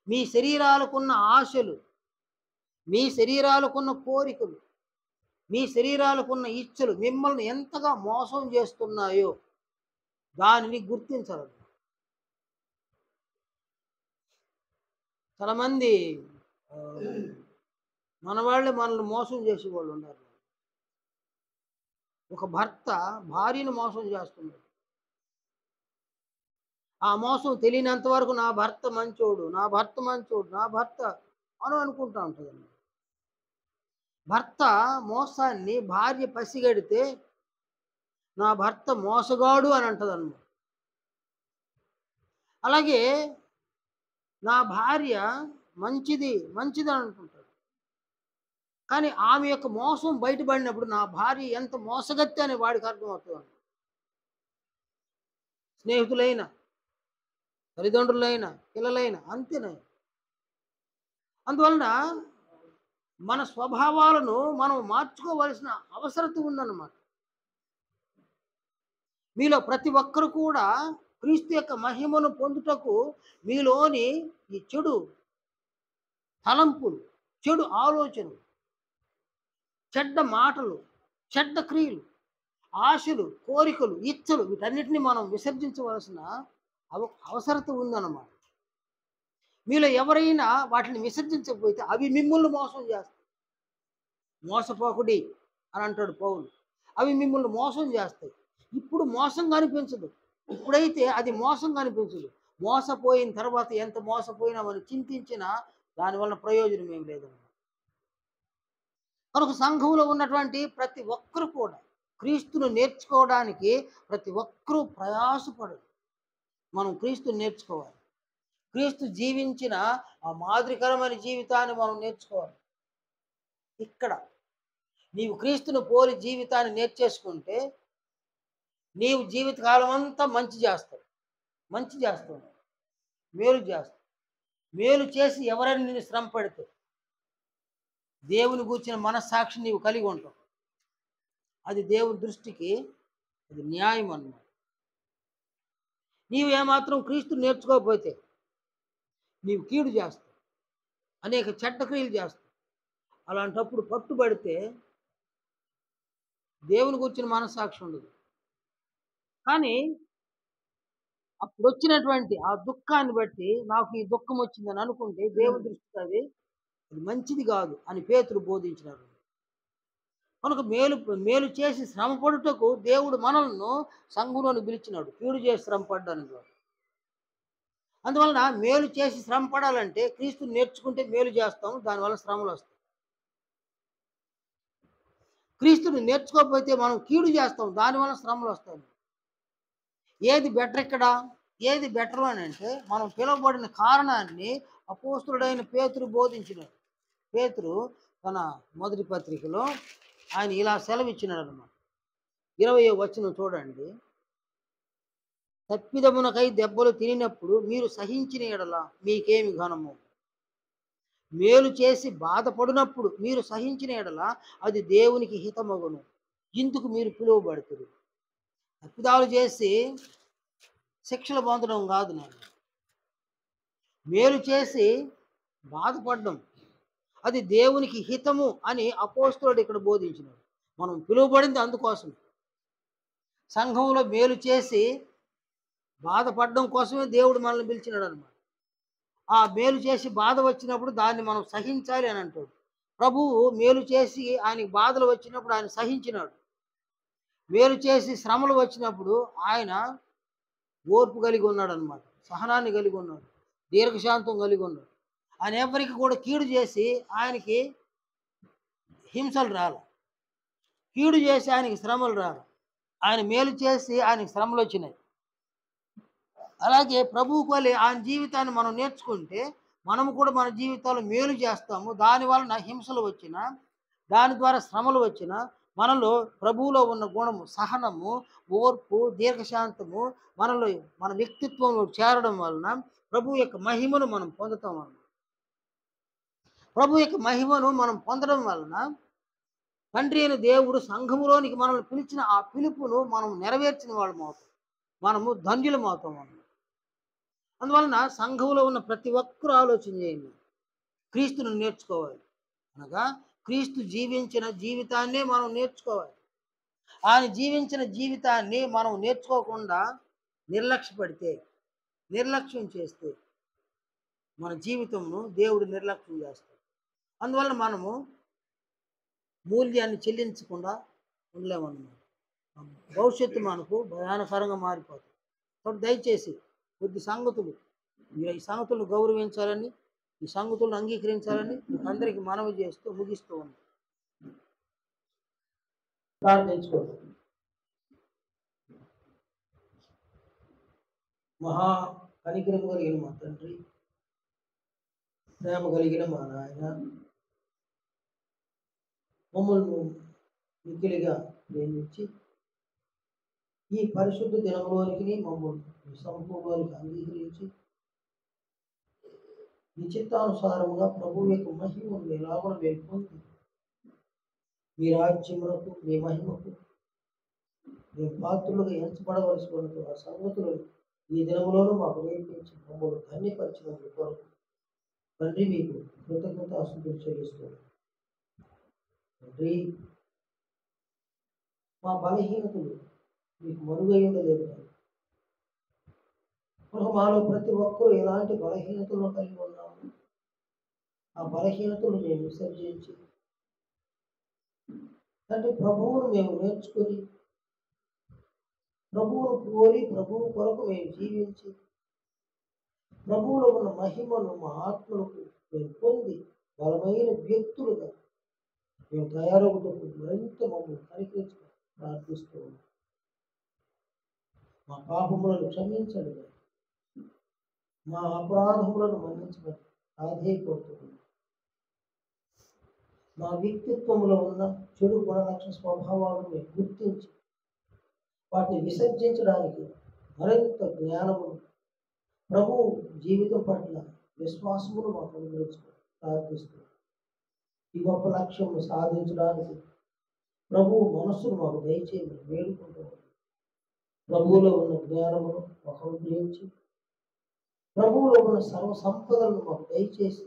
మీ శరీరాలకున్న ఆశలు, మీ శరీరాలకున్న కోరికలు, మీ శరీరాలకున్న ఇచ్చలు మిమ్మల్ని ఎంతగా మోసం చేస్తున్నాయో దానిని గుర్తించాలి. చాలామంది మన వాళ్ళే మనల్ని మోసం చేసేవాళ్ళు ఉన్నారు. ఒక భర్త భార్యను మోసం చేస్తున్నాడు. ఆ మోసం తెలియనంత వరకు నా భర్త మంచోడు, నా భర్త మంచోడు, నా భర్త అని అనుకుంటా ఉంటుందండి. భర్త మోసాన్ని భార్య పసిగడితే నా భర్త మోసగాడు అని అంటదన్నమాట. అలాగే నా భార్య మంచిది మంచిది అని అనుకుంటాడు. కానీ ఆమె యొక్క మోసం బయటపడినప్పుడు నా భార్య ఎంత మోసగత్తి అని వాడికి అర్థమవుతుంది. స్నేహితులైన, తల్లిదండ్రులైన, పిల్లలైన అంతేనే. అందువలన మన స్వభావాలను మనం మార్చుకోవలసిన అవసరత ఉందన్నమాట. మీలో ప్రతి ఒక్కరు కూడా క్రీస్తు యొక్క మహిమను పొందుటకు మీలోని ఈ చెడు తలంపులు, చెడు ఆలోచనలు, చెడ్డ మాటలు, చెడ్డ క్రియలు, ఆశలు, కోరికలు, ఇచ్చలు వీటన్నిటిని మనం విసర్జించవలసిన అవసరత ఉందన్నమాట. మీలో ఎవరైనా వాటిని విసర్జించకపోతే అవి మిమ్మల్ని మోసం చేస్తాయి. మోసపోకుడి అని అంటాడు పౌలు. అవి మిమ్మల్ని మోసం చేస్తాయి. ఇప్పుడు మోసం కనిపించదు, ఇప్పుడైతే అది మోసం కనిపించదు. మోసపోయిన తర్వాత ఎంత మోసపోయినామని చింతించినా దానివల్ల ప్రయోజనం ఏం లేదన్నమాట. కనుక సంఘంలో ఉన్నటువంటి ప్రతి ఒక్కరు కూడా క్రీస్తును నేర్చుకోవడానికి ప్రతి ఒక్కరూ ప్రయాసపడరు. మనం క్రీస్తుని నేర్చుకోవాలి. క్రీస్తు జీవించిన ఆ మాదిరికరమైన జీవితాన్ని మనం నేర్చుకోవాలి. ఇక్కడ నీవు క్రీస్తును పోలి జీవితాన్ని నేర్చేసుకుంటే నీవు జీవితకాలం అంతా మంచి చేస్తావు, మంచి చేస్తావు, మేలు చేస్తావు. మేలు చేసి ఎవరైనా నిన్ను శ్రమ పెడితే దేవుని గూర్చిన మనస్సాక్షి నీవు కలిగి ఉంటావు. అది దేవుని దృష్టికి అది న్యాయం అన్నమాట. నీవు ఏమాత్రం క్రీస్తు నేర్చుకోకపోతే నీవు కీడు చేస్తావు, అనేక చెడ్డ క్రియలు చేస్తావు. అలాంటప్పుడు పట్టుబడితే దేవుని గురించిన మనస్సాక్షి ఉండదు. కానీ అప్పుడు వచ్చినటువంటి ఆ దుఃఖాన్ని బట్టి నాకు ఈ దుఃఖం వచ్చిందని అనుకుంటే దేవుని దృష్టికి అది మంచిది కాదు అని పేతురు బోధించినారు. కనుక మేలు చేసి శ్రమపడుటకు దేవుడు మనల్ని సంఘంలోని పిలిచినాడు, కీడు చేసి శ్రమ పడ్డానికి. అందువలన మేలు చేసి శ్రమ పడాలంటే క్రీస్తుని నేర్చుకుంటే మేలు చేస్తాం, దానివల్ల శ్రమలు వస్తాయి. క్రీస్తుని నేర్చుకోకపోతే మనం కీడు చేస్తాం, దానివల్ల శ్రమలు వస్తాయి. ఏది బెటర్ ఇక్కడ, ఏది బెటర్ అని అంటే మనం పిలువబడిన కారణాన్ని అపోస్తులుడైన పేతురు బోధించినాడు. పేతురు తన మొదటి పత్రికలో ఆయన ఇలా సెలవిచ్చినాడు అన్నమాట. 20వ వచనం చూడండి. తప్పిదమునకై దెబ్బలు తినినప్పుడు మీరు సహించిన ఎడల మీకేమి ఘనము, మేలు చేసి బాధపడినప్పుడు మీరు సహించిన ఎడల అది దేవునికి హితమగును, ఇందుకు మీరు పిలువబడుతురు. తప్పిదాలు చేసి శిక్షలు పొందడం కాదు, నేను మేలు చేసి బాధపడడం అది దేవునికి హితము అని అపోస్తలుడు ఇక్కడ బోధించినాడు. మనం పిలువబడింది అందుకోసం. సంఘంలో మేలు చేసి బాధపడడం కోసమే దేవుడు మనల్ని పిలిచినాడు అనమాట. ఆ మేలు చేసి బాధ వచ్చినప్పుడు దాన్ని మనం సహించాలి అని అంటాడు. ప్రభువు మేలు చేసి ఆయనకి బాధలు వచ్చినప్పుడు ఆయన సహించినాడు. మేలు చేసి శ్రమలు వచ్చినప్పుడు ఆయన ఓర్పు కలిగి ఉన్నాడనమాట. సహనాన్ని కలిగి ఉన్నాడు. దీర్ఘశాంతం కలిగి ఉన్నాడు. ఆయన ఎవరికి కూడా కీడు చేసి ఆయనకి హింసలు రాల. కీడు చేసి ఆయనకి శ్రమలు రాల. ఆయన మేలు చేసి ఆయనకి శ్రమలు వచ్చినాయి. అలాగే ప్రభువుకు వలె ఆయన జీవితాన్ని మనం నేర్చుకుంటే మనము కూడా మన జీవితాల్లో మేలు చేస్తాము. దాని వలన హింసలు వచ్చినా, దాని ద్వారా శ్రమలు వచ్చినా మనలో ప్రభువులో ఉన్న గుణము, సహనము, ఓర్పు, దీర్ఘశాంతము మనలో మన వ్యక్తిత్వంలో చేరడం వలన ప్రభు యొక్క మహిమను మనం పొందుతాం అన్నమాట. ప్రభు యొక్క మహిమను మనం పొందడం వలన తండ్రి అయిన దేవుడు సంఘములోనికి మనల్ని పిలిచిన ఆ పిలుపును మనం నెరవేర్చిన వాళ్ళం అవుతాం. మనము ధన్యులం అవుతాం అన్నమాట. అందువలన సంఘంలో ఉన్న ప్రతి ఒక్కరూ ఆలోచన చేయండి. క్రీస్తును నేర్చుకోవాలి. అనగా క్రీస్తు జీవించిన జీవితాన్నే మనం నేర్చుకోవాలి. ఆయన జీవించిన జీవితాన్ని మనం నేర్చుకోకుండా నిర్లక్ష్యపడితే, నిర్లక్ష్యం చేస్తే మన జీవితంను దేవుడు నిర్లక్ష్యం చేస్తాడు. అందువలన మనము మూల్యాన్ని చెల్లించకుండా ఉండలేమన్నమాట. భవిష్యత్తు మనకు భయానకరంగా మారిపోతుంది. కాబట్టి దయచేసి కొద్ది సంగతులు మీరు ఈ సంగతులను గౌరవించాలని, ఈ సంగతులను అంగీకరించాలని మీకు అందరికీ మనవి చేస్తూ ముగిస్తూ ఉన్నాం. ప్రార్థించుకోండి. మహా కనికరం కలిగిన మా తండ్రి, ప్రేమ కలిగిన మా నాయన, మమ్మల్ని మిక్కిలిగా ప్రేమించి ఈ పరిశుద్ధ దినంలోనికి మమ్మల్ని సంపూర్ణానికి అంగీకరించి మీ చిత్తానుసారముగా ప్రభువు యొక్క మహిమను ఎలాగో మేము పొంది మీ రాజ్యములకు, మీ మహిమకు మేము పాత్రులుగా ఎంచబడవలసి ఉన్నది. ఆ సంగతులను ఈ దినములోనూ మాకు నేర్పించి మమ్మల్ని ధన్యపరిచినందుకు కొరకు తండ్రి మీకు కృతజ్ఞతాస్తుతులు చెల్లిస్తున్నాం. తండ్రి, మా బలహీనతలు మీకు మరుగై ఉండలేదు. మాలో ప్రతి ఒక్కరూ ఎలాంటి బలహీనతలు కలిగి ఉన్నాము. ఆ బలహీనతలు మేము విసర్జించి తండ్రి ప్రభువును మేము నేర్చుకొని, ప్రభువును కోరి, ప్రభువు కొరకు మేము జీవించి, ప్రభువులో ఉన్న మహిమను మా ఆత్మలకు మేము పొంది బలమైన వ్యక్తులుగా మేము తయారవుటకు మరింత మమ్మల్ని కనికరించడం ప్రార్థిస్తూ ఉన్నాం. మా పాపములను క్షమించండి, మా అపరాధములను మన్నించమని ఆధేయపడుతున్నాం. మా వ్యక్తిత్వంలో ఉన్న చెడు గుణలక్షణ స్వభావాలను మేము గుర్తించి వాటిని విసర్జించడానికి మరింత జ్ఞానమును, ప్రభు జీవితం పట్ల విశ్వాసమును మాకు అనుగ్రహించమని ప్రార్థిస్తున్నాం. ఈ గొప్ప లక్ష్యము సాధించడానికి ప్రభు మనస్సును మాకు దయచేయమని వేడుకుంటున్నాం. ప్రభువులో ఉన్న జ్ఞానమును మాకు అనుగ్రహించి, ప్రభువులో ఉన్న సర్వ సంపదలను మాకు దయచేసి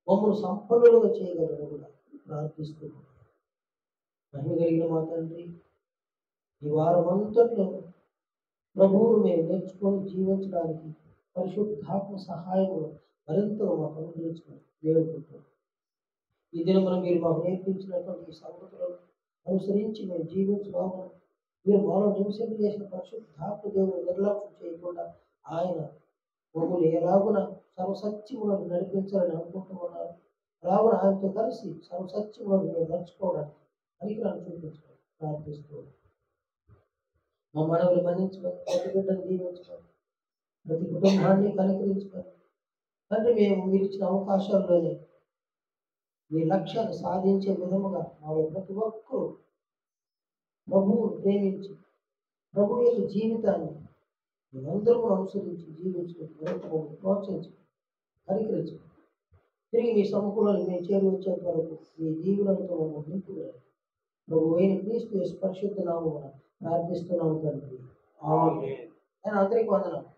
మమ్మల్ని సంపన్నులుగా చేయగలరని కూడా ప్రార్థిస్తున్నాం. మహిమ కలిగిన మా తండ్రి, ఈ వారం అంతట్లో ప్రభువును మేము నేర్చుకొని జీవించడానికి పరిశుద్ధాత్మ సహాయము మరింతగా మాకు అనుగ్రహించమని వేడుకుంటున్నాం. ఈ దినమున మీరు మాకు నేర్పించినటువంటి సంగతులను అనుసరించి మేము జీవించడానికి మీరు మాలో నిమిషం చేసిన పరిశుద్ధాత్మ దేవుడు నిర్లక్ష్యం చేయకుండా ఆయన మమ్మల్ని ఎలాగున సర్వసత్యములను నడిపించాలని అనుకుంటున్నారు. అలాగున ఆయనతో కలిసి సర్వసత్యములను మేము నడుచుకోవడానికి పనికిరాని చూపించమని ప్రార్థిస్తున్నాం. మా మనవులు మన్నించమని, ప్రతి బిడ్డను దీవించమని, ప్రతి కుటుంబాన్ని కనికరించమని తండ్రి, మేము మీరు ఇచ్చిన అవకాశాల్లోనే మీ లక్ష్యాన్ని సాధించే విధముగా మాలో ప్రతి ఒక్కరూ ప్రభువును ప్రేమించి ప్రభు యొక్క జీవితాన్ని మేమందరూ అనుసరించి జీవించడం ప్రోత్సహించి కనికరించు. తిరిగి మీ సముఖంలో మేము చేరి వచ్చేంత వరకు మీ దీవులతో మమ్మల్ని నింపుకున్నారు. ప్రభు అయిన క్రీస్తు పరిశుద్ధ నామమున ప్రార్థిస్తున్నాము తండ్రి. ఆమేన్. అందరికీ వందనాలు.